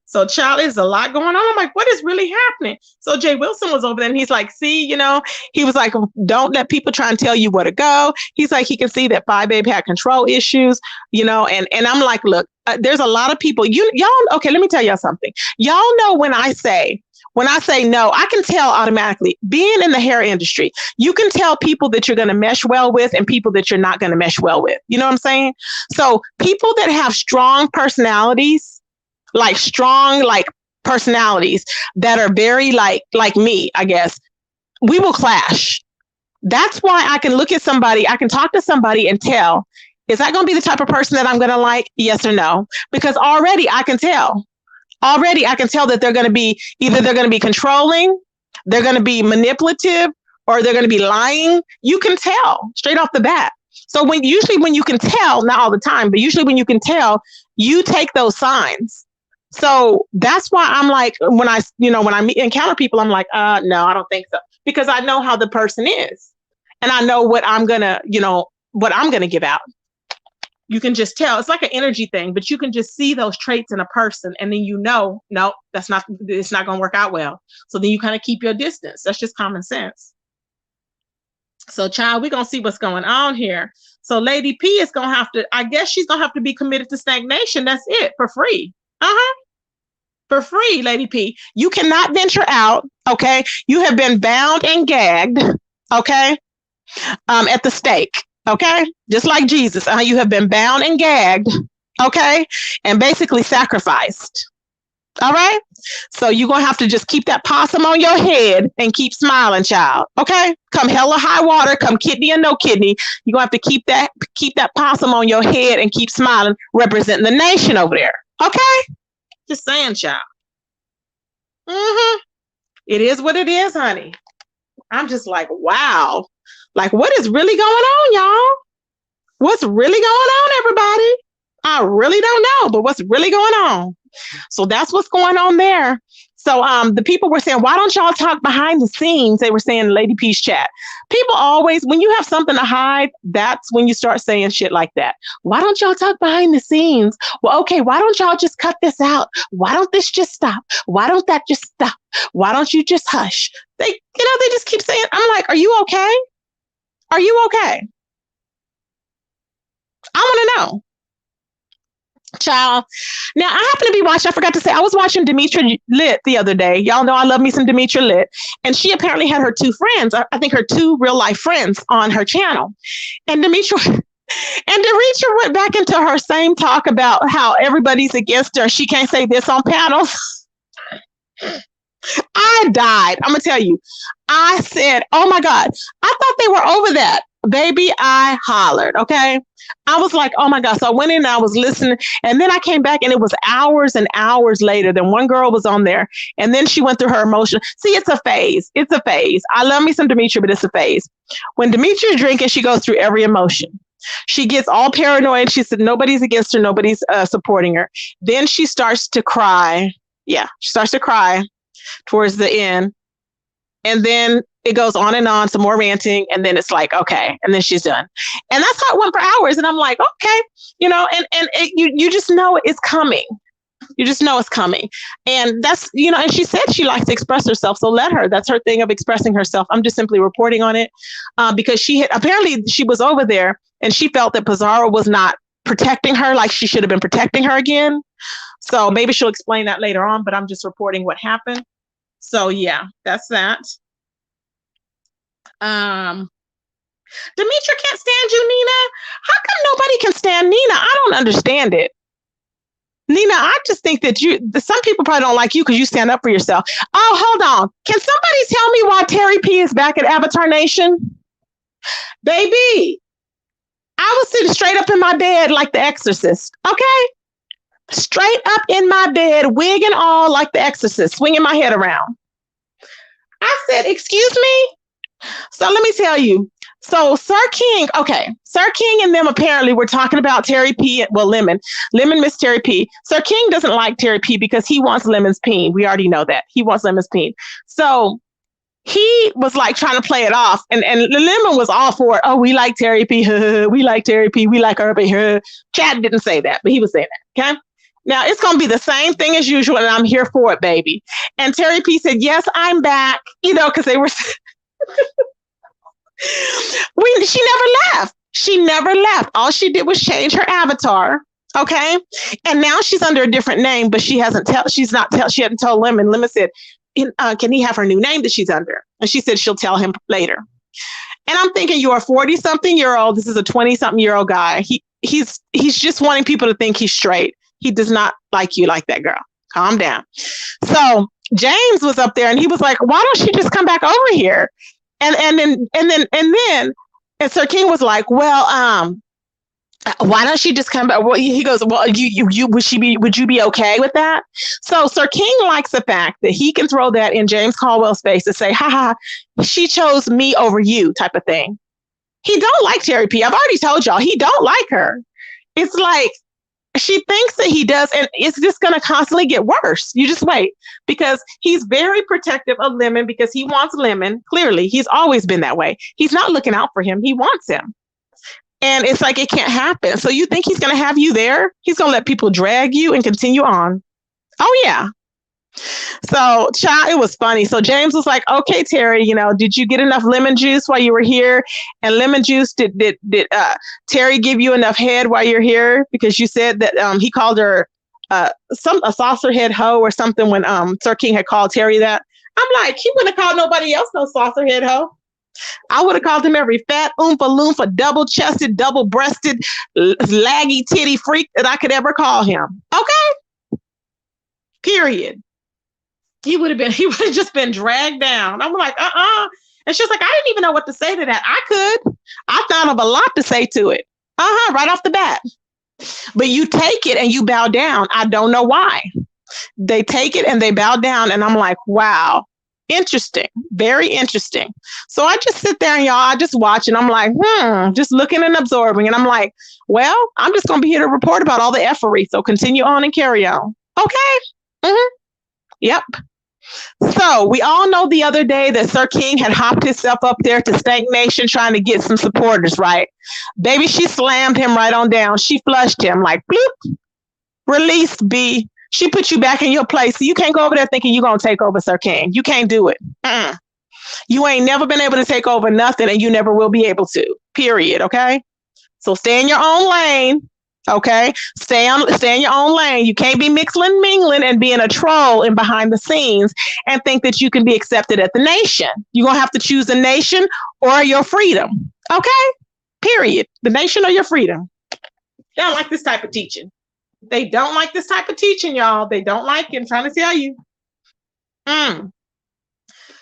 So, child, there's a lot going on. I'm like, what is really happening? So Jay Wilson was over there and he's like, see, he was like, don't let people try and tell you where to go. He's like, he can see that Fyebabe had control issues, and I'm like, look, there's a lot of people, y'all, okay, let me tell y'all something. Y'all know when I say no, I can tell automatically. Being in the hair industry, you can tell people that you're going to mesh well with and people that you're not going to mesh well with. You know what I'm saying? So people that have strong personalities, personalities that are very like me, I guess, we will clash. That's why I can look at somebody, I can talk to somebody and tell, is that going to be the type of person that I'm going to like? Yes or no? Because already I can tell that they're going to be, either they're going to be controlling, they're going to be manipulative, or they're going to be lying. You can tell straight off the bat. So usually when you can tell, not all the time, but usually when you can tell, you take those signs. So that's why I'm like, when I encounter people, I'm like, no, I don't think so. Because I know how the person is. And I know what I'm going to give out. You can just tell. It's like an energy thing, but you can just see those traits in a person. And then no, it's not going to work out well. So then you kind of keep your distance. That's just common sense. So, child, we're going to see what's going on here. So Lady P is going to have to, I guess she's going to have to be committed to stagnation. That's it, for free. For free, Lady P. You cannot venture out, okay? You have been bound and gagged, okay? At the stake, okay? Just like Jesus. You have been bound and gagged, okay? And basically sacrificed. All right? So you're going to have to just keep that possum on your head and keep smiling, child. Okay? Come hell or high water, come kidney or no kidney. You're going to have to keep that possum on your head and keep smiling, representing the nation over there. Okay? Just saying, child. It is what it is, honey. I'm just like, wow. Like, what is really going on, y'all? What's really going on, everybody? I really don't know, but what's really going on? So that's what's going on there. So the people were saying, why don't y'all talk behind the scenes? They were saying in Lady P's chat. People always, when you have something to hide, that's when you start saying shit like that. Why don't y'all talk behind the scenes? Well, okay, why don't y'all just cut this out? Why don't this just stop? Why don't that just stop? Why don't you just hush? They just keep saying, I'm like, are you okay? Are you okay? I want to know. Child. Now, I happen to be watching, I forgot to say, I was watching Demetra Lit the other day. Y'all know I love me some Demetra Lit. And she apparently had her two friends, I think her two real life friends on her channel. And Demetra went back into her same talk about how everybody's against her. She can't say this on panels. I died. I'm going to tell you. I said, oh my God, I thought they were over that. Baby, I hollered, okay? I was like, oh my God. So I went in and I was listening. And then I came back and it was hours and hours later. Then one girl was on there. And then she went through her emotion. See, it's a phase. It's a phase. I love me some Demetra, but it's a phase. When Demetra is drinking, she goes through every emotion. She gets all paranoid. She said, nobody's against her. Nobody's supporting her. Then she starts to cry. Yeah, she starts to cry towards the end. And then it goes on, some more ranting, and then it's like, okay, and then she's done. And that's how it went for hours. And I'm like, okay, and you just know it's coming. You just know it's coming. And that's, and she said she likes to express herself. So let her. That's her thing of expressing herself. I'm just simply reporting on it because apparently she was over there and she felt that Pizarro was not protecting her like she should have been protecting her again. So maybe she'll explain that later on, but I'm just reporting what happened. So yeah, that's that. Demetra can't stand you, Nina. How come nobody can stand Nina? I don't understand it. Nina, I just think that some people probably don't like you because you stand up for yourself. Oh, hold on. Can somebody tell me why Terry P is back at Avatar Nation? Baby, I was sitting straight up in my bed like the Exorcist, okay? Straight up in my bed, wig and all like the Exorcist, swinging my head around. I said, excuse me? So let me tell you. So Sir King and them apparently were talking about Terry P. Well, Lemon missed Terry P. Sir King doesn't like Terry P because he wants Lemon's peen. We already know that. He wants Lemon's peen. So he was like trying to play it off. And Lemon was all for it. Oh, we like Terry P. We like Terry P. We like her. Chad didn't say that, but he was saying that. Okay. Now it's going to be the same thing as usual. And I'm here for it, baby. And Terry P said, yes, I'm back, because they were... She never left. She never left. All she did was change her avatar. Okay. And now she's under a different name, but she hasn't told Lemon. Lemon said, can he have her new name that she's under? And she said she'll tell him later. And I'm thinking, you're a 40-something-year-old. This is a 20-something-year-old guy. He's just wanting people to think he's straight. He does not like you like that, girl. Calm down. So James was up there and he was like, why don't she just come back over here? And then Sir King was like, well, why don't she just come back? Well, he goes, well, would you be okay with that? So Sir King likes the fact that he can throw that in James Caldwell's face to say, ha, she chose me over you type of thing. He don't like Terry P. I've already told y'all, he don't like her. It's like, she thinks that he does, and it's just going to constantly get worse. You just wait, because he's very protective of Lemon because he wants Lemon. Clearly, he's always been that way. He's not looking out for him. He wants him. And it's like, it can't happen. So you think he's going to have you there? He's going to let people drag you and continue on. Oh, yeah. So, child, it was funny. So James was like, okay, Terry, did you get enough lemon juice while you were here? And lemon juice, did Terry give you enough head while you're here? Because you said that he called her a saucer head hoe or something when Sir King had called Terry that. I'm like, he wouldn't have called nobody else no saucer head hoe. I would have called him every fat, oompa loompa, double-chested, double-breasted, laggy titty freak that I could ever call him. Okay? Period. He would have just been dragged down. I'm like, And she's like, I didn't even know what to say to that. I thought of a lot to say to it. Right off the bat. But you take it and you bow down. I don't know why. They take it and they bow down. And I'm like, wow, interesting. Very interesting. So I just sit there and I just watch and I'm like, just looking and absorbing. And I'm like, well, I'm just going to be here to report about all the effery. So continue on and carry on. Okay. Mm-hmm. Yep. So we all know the other day that Sir King had hopped himself up there to Stank Nation trying to get some supporters, right? Baby, she slammed him right on down. She flushed him like, bloop, released B. She put you back in your place. So you can't go over there thinking you're going to take over Sir King. You can't do it. You ain't never been able to take over nothing and you never will be able to, period, okay? So stay in your own lane. Okay, stay in your own lane. You can't be mingling and being a troll and behind the scenes and think that you can be accepted at the nation. You're going to have to choose the nation or your freedom. Okay, period. The nation or your freedom. They don't like this type of teaching. They don't like this type of teaching, y'all. They don't like it. I'm trying to tell you.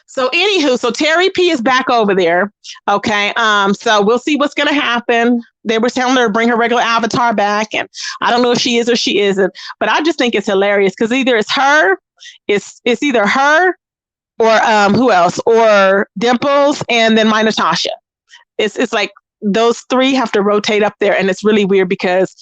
So anywho, so Terry P is back over there. Okay, so we'll see what's going to happen. They were telling her to bring her regular avatar back, and I don't know if she is or she isn't, but I just think it's hilarious because either it's either her or who else, or Dimples and then my Natasha. It's like those three have to rotate up there, and it's really weird because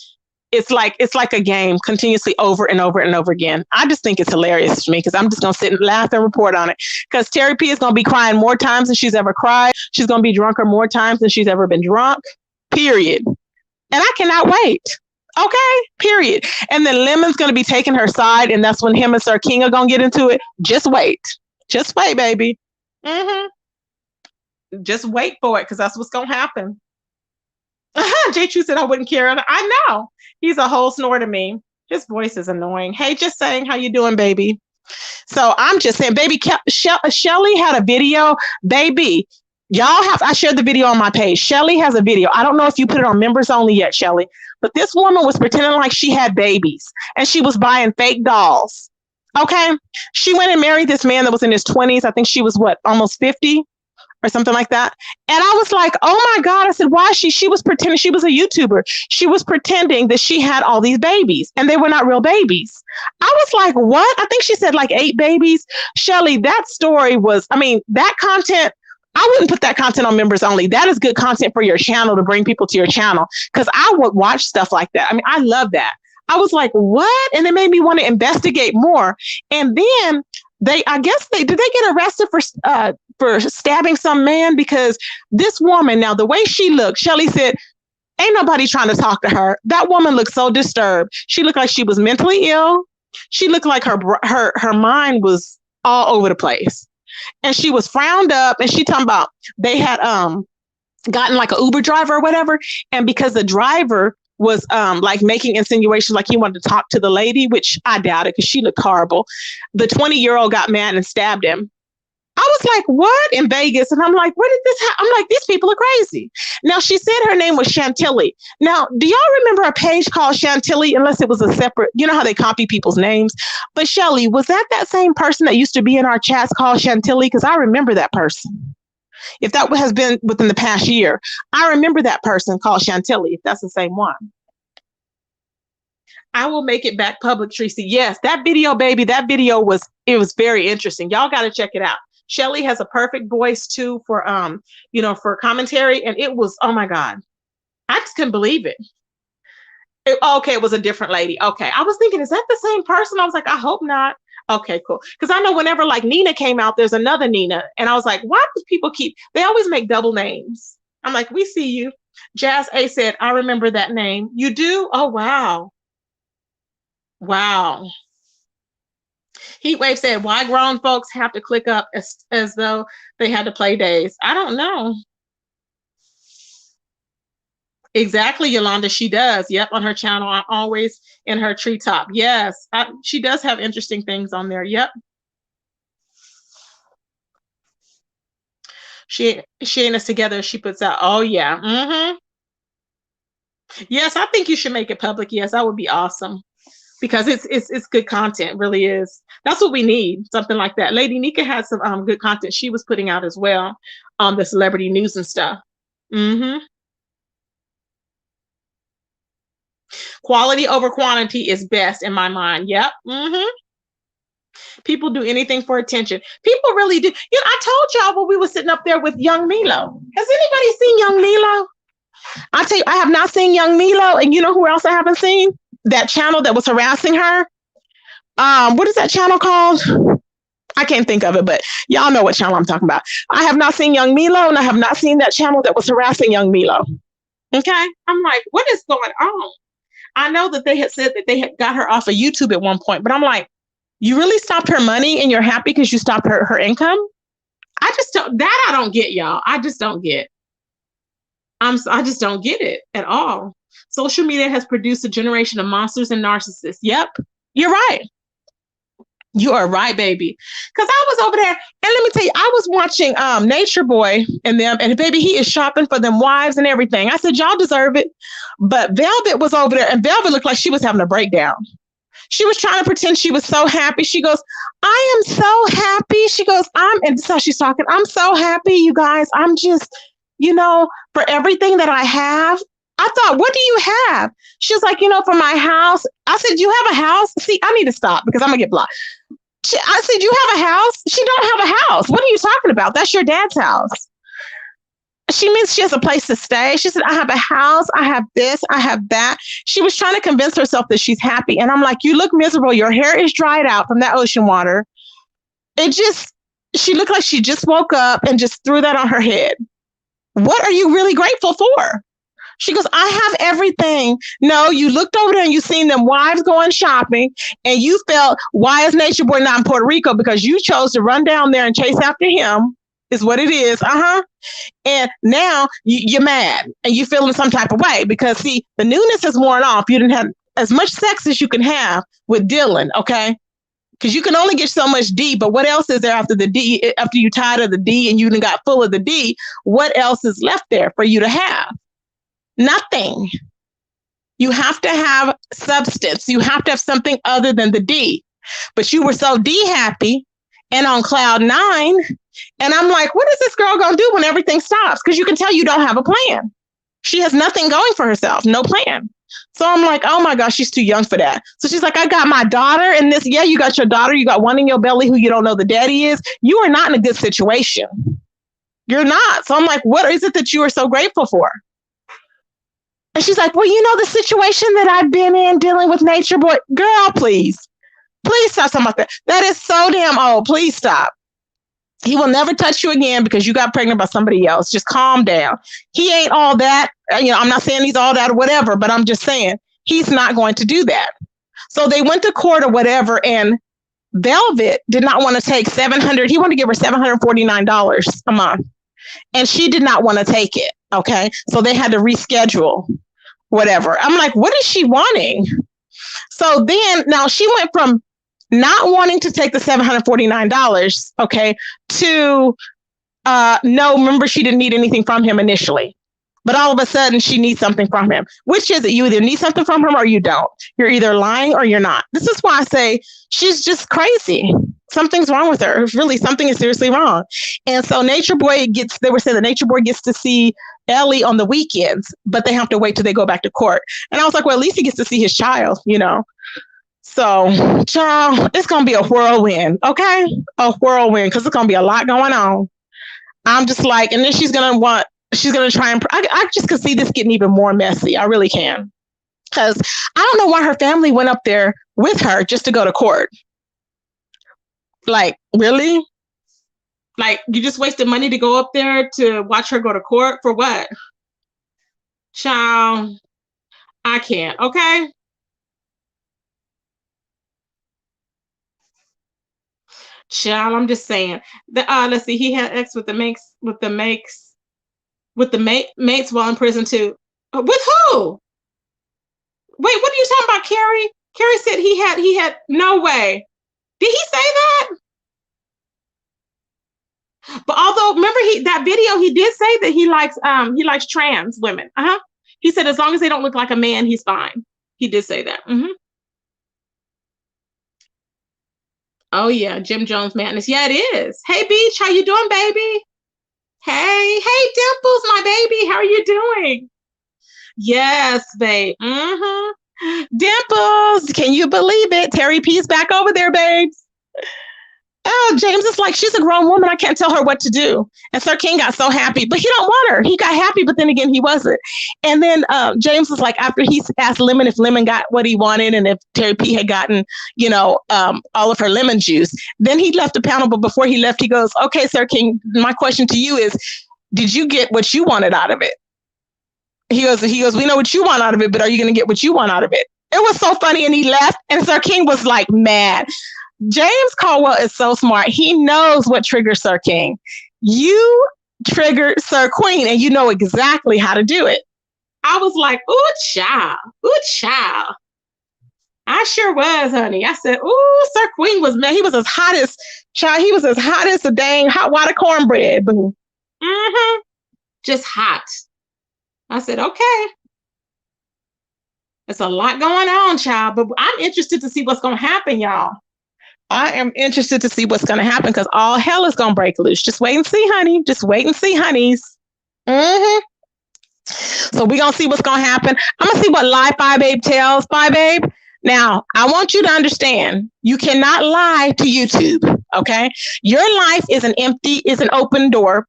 it's like a game continuously over and over and over again. I just think it's hilarious to me because I'm just going to sit and laugh and report on it because Terry P is going to be crying more times than she's ever cried. She's going to be drunker more times than she's ever been drunk. Period. And I cannot wait. Okay, period. And then Lemon's going to be taking her side, and that's when him and Sir King are going to get into it. Just wait. Just wait, baby. Mm-hmm. Just wait for it, because that's what's going to happen. J. Chu said I wouldn't care. I know. He's a whole snore to me. His voice is annoying. Hey, just saying, how you doing, baby? So I'm just saying, baby, Shelly had a video. Baby, y'all have, I shared the video on my page. Shelly has a video. I don't know if you put it on members only yet, Shelly, but this woman was pretending like she had babies and she was buying fake dolls. Okay. She went and married this man that was in his 20s. I think she was what, almost 50 or something like that. And I was like, oh my God. I said, why is she was pretending she was a YouTuber. She was pretending that she had all these babies and they were not real babies. I was like, what? I think she said like 8 babies. Shelly, that story was, I mean, that content, I wouldn't put that content on members only. That is good content for your channel to bring people to your channel. Cause I would watch stuff like that. I mean, I love that. I was like, what? And it made me want to investigate more. And then I guess did they get arrested for stabbing some man? Because this woman, now the way she looked, Shelly said, ain't nobody trying to talk to her. That woman looked so disturbed. She looked like she was mentally ill. She looked like her mind was all over the place. And she was frowned up, and she talking about they had gotten like an Uber driver or whatever. And because the driver was like making insinuations like he wanted to talk to the lady, which I doubted because she looked horrible. The 20-year-old got mad and stabbed him. I was like, what? In Vegas. And I'm like, where did this happen? I'm like, these people are crazy. Now, she said her name was Chantilly. Now, do y'all remember a page called Chantilly? Unless it was a separate, you know how they copy people's names. But Shelly, was that same person that used to be in our chats called Chantilly? Because I remember that person. If that has been within the past year, I remember that person called Chantilly, if that's the same one. I will make it back public, Tracy. Yes, that video, baby, that video was very interesting. Y'all got to check it out. Shelly has a perfect voice too for for commentary, and it was, oh my God, I just couldn't believe it. Okay, it was a different lady. Okay, I was thinking, is that the same person? I was like, I hope not. Okay, cool. Because I know whenever like Nina came out, there's another Nina, and I was like, why do people they always make double names? I'm like, we see you. Jazz A said, I remember that name. You do? Oh wow, wow. Heatwave said, why grown folks have to click up as though they had to play days? I don't know. Exactly, Yolanda, she does. Yep, on her channel, I'm always in her treetop. Yes, she does have interesting things on there. Yep. She ain't us together. She puts out, oh yeah. Mm-hmm. Yes, I think you should make it public. Yes, that would be awesome. Because it's good content, really is. That's what we need, something like that. Lady Nika had some good content she was putting out as well on the celebrity news and stuff. Mm-hmm. Quality over quantity is best in my mind. Yep. Mm-hmm. People do anything for attention. People really do. You know, I told y'all when we were sitting up there with young Milo. Has anybody seen young Milo? I tell you, I have not seen young Milo, and you know who else I haven't seen? That channel that was harassing her. What is that channel called? I can't think of it, but y'all know what channel I'm talking about. I have not seen young Milo, and I have not seen that channel that was harassing young Milo. Okay. I'm like, what is going on? I know that they had said that they had got her off of YouTube at one point, but I'm like, you really stopped her money and you're happy because you stopped her income? I don't get, y'all. I just don't get. I just don't get it at all. Social media has produced a generation of monsters and narcissists. Yep, you're right. You are right, baby. Because I was over there, and let me tell you, I was watching Nature Boy and them, and baby, he is shopping for them wives and everything. I said, y'all deserve it. But Velvet was over there, and Velvet looked like she was having a breakdown. She was trying to pretend she was so happy. She goes, I am so happy. She goes, and so she's talking, I'm so happy, you guys. I'm just, for everything that I have. I thought, what do you have? She was like, for my house. I said, you have a house? See, I need to stop because I'm going to get blocked. I said, you have a house? She don't have a house. What are you talking about? That's your dad's house. She means she has a place to stay. She said, I have a house. I have this. I have that. She was trying to convince herself that she's happy. And I'm like, you look miserable. Your hair is dried out from that ocean water. She looked like she just woke up and just threw that on her head. What are you really grateful for? She goes, I have everything. No, you looked over there and you seen them wives going shopping and you felt, why is Nature Boy not in Puerto Rico? Because you chose to run down there and chase after him is what it is. And now you're mad and you're feeling some type of way because see, the newness has worn off. You didn't have as much sex as you can have with Dylan. Okay. Because you can only get so much D, but what else is there after the D? After you tired of the D and you got full of the D, what else is left there for you to have? Nothing. You have to have substance. You have to have something other than the D. But you were so D happy and on cloud nine. And I'm like, what is this girl going to do when everything stops? Because you can tell you don't have a plan. She has nothing going for herself, no plan. So I'm like, oh my gosh, she's too young for that. So she's like, I got my daughter in this. Yeah, you got your daughter. You got one in your belly who you don't know the daddy is. You are not in a good situation. You're not. So I'm like, what is it that you are so grateful for? And she's like, well, you know, the situation that I've been in dealing with Nature Boy. Girl, please stop talking about that. That is so damn old. Please stop. He will never touch you again because you got pregnant by somebody else. Just calm down. He ain't all that. You know, I'm not saying he's all that or whatever, but I'm just saying he's not going to do that. So they went to court or whatever, and Velvet did not want to take $700. He wanted to give her $749 a month, and she did not want to take it. Okay, so they had to reschedule whatever. I'm like, what is she wanting? So then now she went from not wanting to take the $749, okay, to no, remember she didn't need anything from him initially. But all of a sudden she needs something from him. Which is it? You either need something from him or you don't. You're either lying or you're not. This is why I say she's just crazy. Something's wrong with her. Really, something is seriously wrong. And so Nature Boy they were saying that Nature Boy gets to see Ellie on the weekends, but they have to wait till they go back to court. And I was like, well, at least he gets to see his child, you know. So, child, it's going to be a whirlwind, okay? A whirlwind, because it's going to be a lot going on. I'm just like, and then she's going to try and, I just could see this getting even more messy. I really can. Because I don't know why her family went up there with her just to go to court. Like, really? Like, you just wasted money to go up there to watch her go to court for what? Child, I can't, okay? Child, I'm just saying. Let's see, he had ex with the mates while in prison too. With who? Wait, what are you talking about, Carrie? Carrie said he had no way. Did he say that? But although remember that video, he did say that he likes trans women. He said as long as they don't look like a man, he's fine. He did say that. Oh yeah, Jim Jones madness. Yeah, it is. Hey Beach, how you doing, baby? Hey Dimples, my baby, how are you doing? Yes, babe. Dimples, can you believe it? Terry P's back over there, babes. Oh, James is like, she's a grown woman. I can't tell her what to do. And Sir King got so happy, but he don't want her. He got happy, but then again, he wasn't. And then James was like, after he asked Lemon if Lemon got what he wanted and if Terry P had gotten, all of her lemon juice, then he left the panel. But before he left, he goes, okay, Sir King, my question to you is, did you get what you wanted out of it? He goes, we know what you want out of it, but are you going to get what you want out of it? It was so funny. And he left and Sir King was like mad. James Caldwell is so smart. He knows what triggers Sir King. You triggered Sir Queen and you know exactly how to do it. I was like, ooh, child. Ooh, child. I sure was, honey. I said, ooh, Sir Queen was, man, he was as hot as, child, he was as hot as a dang hot water cornbread. Boo. Just hot. I said, okay. It's a lot going on, child, but I'm interested to see what's going to happen, y'all. I am interested to see what's going to happen because all hell is going to break loose. Just wait and see, honey. Just wait and see, honeys. So we're going to see what's going to happen. I'm going to see what lie Fyebabe tells Fyebabe. Now, I want you to understand, you cannot lie to YouTube, okay? Your life is an open door,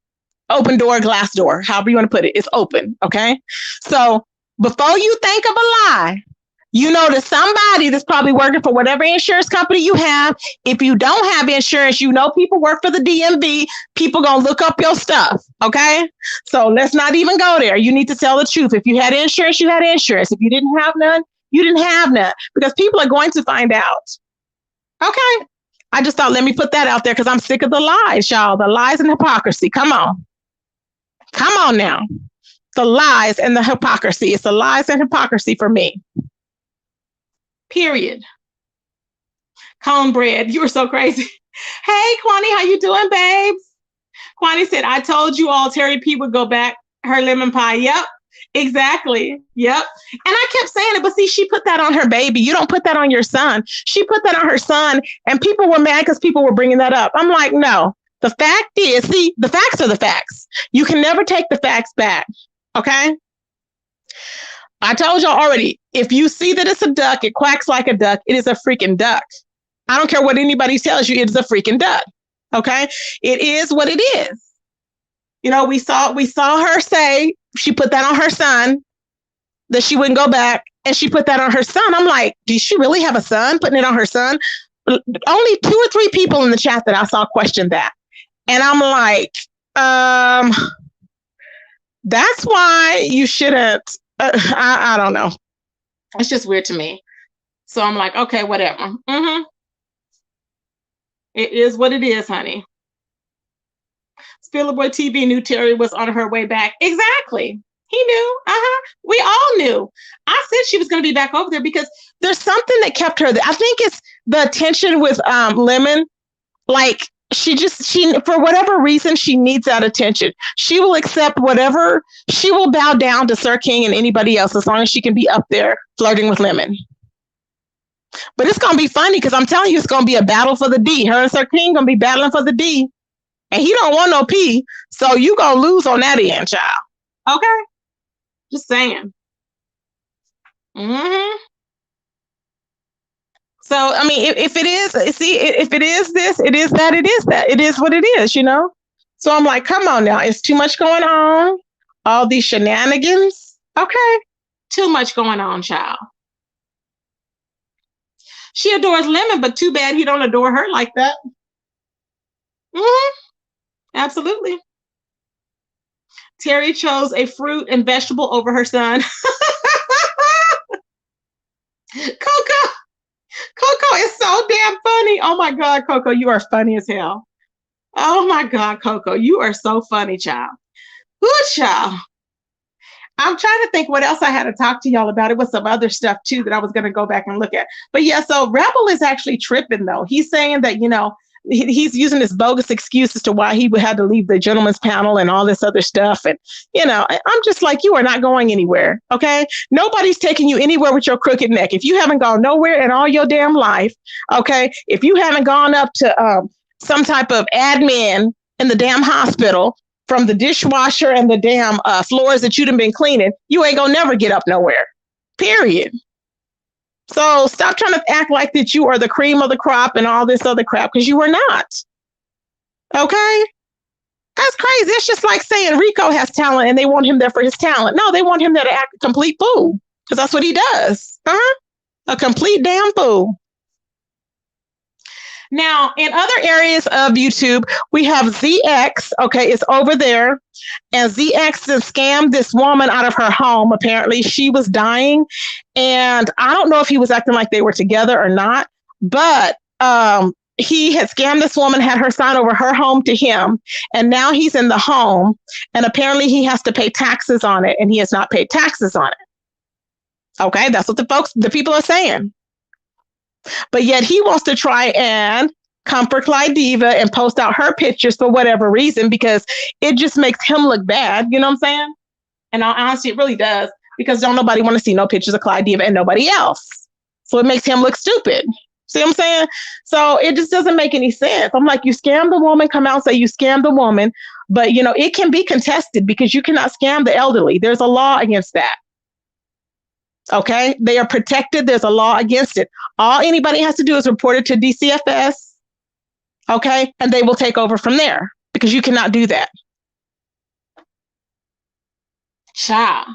glass door, however you want to put it. It's open, okay? So before you think of a lie, You know that somebody that's probably working for whatever insurance company you have. If you don't have insurance, you know people work for the DMV. People gonna look up your stuff. Okay, so let's not even go there. You need to tell the truth. If you had insurance, you had insurance. If you didn't have none, you didn't have none, because people are going to find out. Okay, I just thought let me put that out there because I'm sick of the lies, y'all. The lies and hypocrisy. Come on now. The lies and the hypocrisy. It's the lies and hypocrisy for me. Period. Cornbread, you are so crazy. Hey, Kwani, how you doing, babes? Kwani said, I told you all Terry P would go back her lemon pie. Yep, exactly. Yep. And I kept saying it, but see, she put that on her baby. You don't put that on your son. She put that on her son, and people were mad because people were bringing that up. I'm like, no. The fact is, see, the facts are the facts. You can never take the facts back. Okay? I told y'all already, if you see that it's a duck, it quacks like a duck, it is a freaking duck. I don't care what anybody tells you, it's a freaking duck. Okay? It is what it is. You know, we saw her say she put that on her son, that she wouldn't go back, and she put that on her son. I'm like, does she really have a son putting it on her son? Only 2 or 3 people in the chat that I saw question that. And I'm like, that's why you shouldn't. I don't know. It's just weird to me. So I'm like, okay, whatever. It is what it is, honey. Spillerboy TV knew Terry was on her way back. Exactly. He knew. We all knew. I said she was going to be back over there because there's something that kept her there. I think it's the attention with Lemon. Like, she for whatever reason, she needs that attention. She will accept whatever. She will bow down to Sir King and anybody else as long as she can be up there flirting with Lemon. But it's going to be funny because I'm telling you, it's going to be a battle for the D. Her and Sir King going to be battling for the D. And he don't want no P. So you going to lose on that end, child. Okay? Just saying. So, I mean, if it is, see, if it is this, it is that, it is that. It is what it is, you know? So I'm like, come on now. It's too much going on. All these shenanigans. Okay? Too much going on, child. She adores Lemon, but too bad he don't adore her like that. Absolutely. Terry chose a fruit and vegetable over her son. Coco is so damn funny. Oh my God, Coco, you are funny as hell. Oh my God, Coco, you are so funny, child. Good child. I'm trying to think what else I had to talk to y'all about. It was some other stuff too that I was going to go back and look at. But yeah, so Rebel is actually tripping though. He's saying that, you know, he's using this bogus excuse as to why he would have to leave the gentleman's panel and all this other stuff. And, you know, I'm just like, you are not going anywhere. Okay. Nobody's taking you anywhere with your crooked neck. If you haven't gone nowhere in all your damn life, okay, if you haven't gone up to some type of admin in the damn hospital from the dishwasher and the damn floors that you've been cleaning, you ain't gonna never get up nowhere. Period. So stop trying to act like that you are the cream of the crop and all this other crap, because you are not. Okay? That's crazy. It's just like saying Rico has talent and they want him there for his talent. No, they want him there to act a complete fool, because that's what he does. A complete damn fool. Now, in other areas of YouTube, we have ZX. Okay, it's over there. And ZX has scammed this woman out of her home. Apparently, she was dying. And I don't know if he was acting like they were together or not. But he had scammed this woman, had her sign over her home to him. And now he's in the home. And apparently, he has to pay taxes on it. And he has not paid taxes on it. Okay, that's what the people are saying. But yet he wants to try and comfort Clyde Diva and post out her pictures for whatever reason, because it just makes him look bad. You know what I'm saying? And honestly, it really does, because don't nobody want to see no pictures of Clyde Diva and nobody else. So it makes him look stupid. See what I'm saying? So it just doesn't make any sense. I'm like, you scam the woman, come out and say you scammed the woman. But, you know, it can be contested because you cannot scam the elderly. There's a law against that. Okay, they are protected. There's a law against it. All anybody has to do is report it to DCFS. Okay, and they will take over from there, because you cannot do that. Child.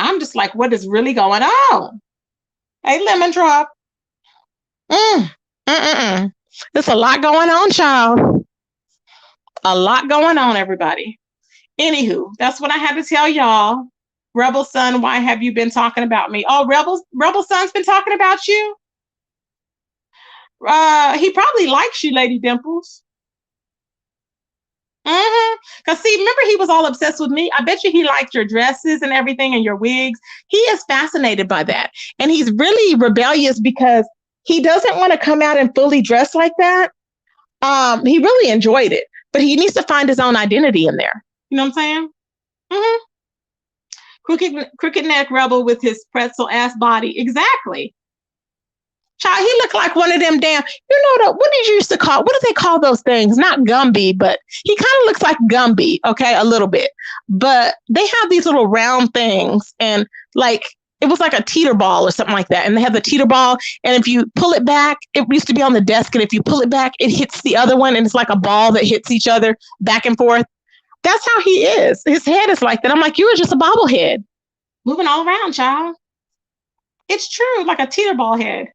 I'm just like, what is really going on? Hey, Lemon Drop. There's a lot going on, child. A lot going on, everybody. Anywho, that's what I had to tell y'all. Rebel Son, why have you been talking about me? Oh, Rebel Son's been talking about you? He probably likes you, Lady Dimples. Because see, remember he was all obsessed with me. I bet you he liked your dresses and everything and your wigs. He is fascinated by that. And he's really rebellious because he doesn't want to come out and fully dress like that. He really enjoyed it, but he needs to find his own identity in there. You know what I'm saying? Crooked neck rebel with his pretzel ass body. Exactly. Child, he looked like one of them damn, what did you used to call, what do they call those things? Not Gumby, but he kind of looks like Gumby, okay, a little bit. But they have these little round things, and like, it was like a teeter ball or something like that. And they have the teeter ball, and if you pull it back, it used to be on the desk, and if you pull it back, it hits the other one, and it's like a ball that hits each other back and forth. That's how he is. His head is like that. I'm like, you were just a bobblehead. Moving all around, child. It's true, like a teeter ball head.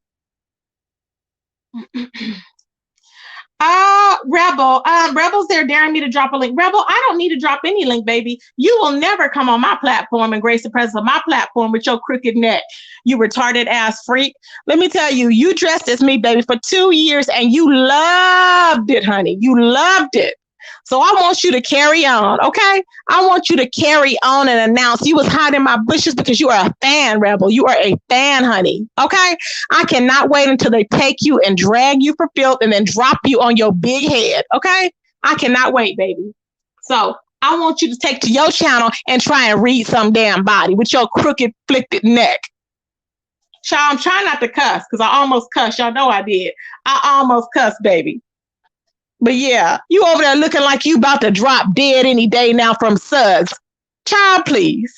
Rebel. Rebel's there daring me to drop a link. Rebel, I don't need to drop any link, baby. You will never come on my platform and grace the presence of my platform with your crooked neck, you retarded ass freak. Let me tell you, you dressed as me, baby, for 2 years and you loved it, honey. You loved it. So I want you to carry on, okay? I want you to carry on and announce you was hiding my bushes because you are a fan, Rebel. You are a fan, honey, okay? I cannot wait until they take you and drag you for filth and then drop you on your big head, okay? I cannot wait, baby. So I want you to take to your channel and try and read some damn body with your crooked, flicked neck. Child, I'm trying not to cuss because I almost cussed. Y'all know I did. I almost cussed, baby. But yeah, you over there looking like you about to drop dead any day now from Suggs. Child, please.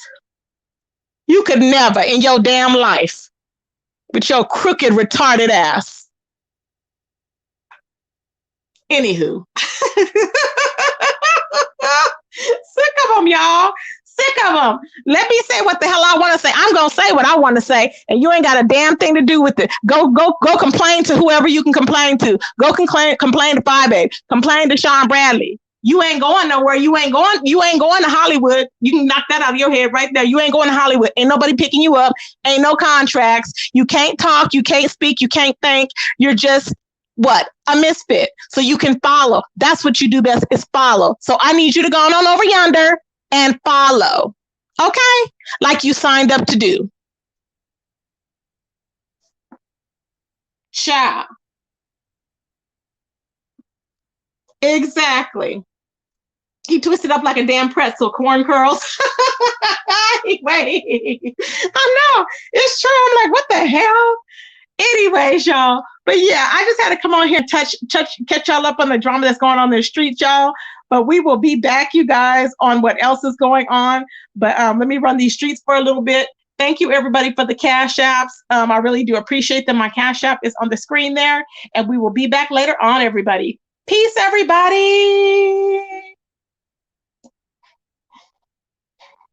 You could never in your damn life with your crooked, retarded ass. Anywho. Sick of them, y'all. Sick of them. Let me say what the hell I want to say. I'm going to say what I want to say, and you ain't got a damn thing to do with it. Go complain to whoever you can complain to. Go complain to Fyebabe. Complain to Sean Bradley. You ain't going nowhere. You ain't going to Hollywood. You can knock that out of your head right there. You ain't going to Hollywood. Ain't nobody picking you up. Ain't no contracts. You can't talk. You can't speak. You can't think. You're just what? A misfit. So you can follow. That's what you do best is follow. So I need you to go on over yonder and follow, okay? Like you signed up to do. Ciao. Exactly. He twisted up like a damn pretzel, corn curls. Wait, I know, it's true. I'm like, what the hell? Anyways, y'all. But yeah, I just had to come on here and catch y'all up on the drama that's going on in the streets, y'all. But we will be back, you guys, on what else is going on. But let me run these streets for a little bit. Thank you, everybody, for the Cash Apps. I really do appreciate them. My Cash App is on the screen there. And we will be back later on, everybody. Peace, everybody.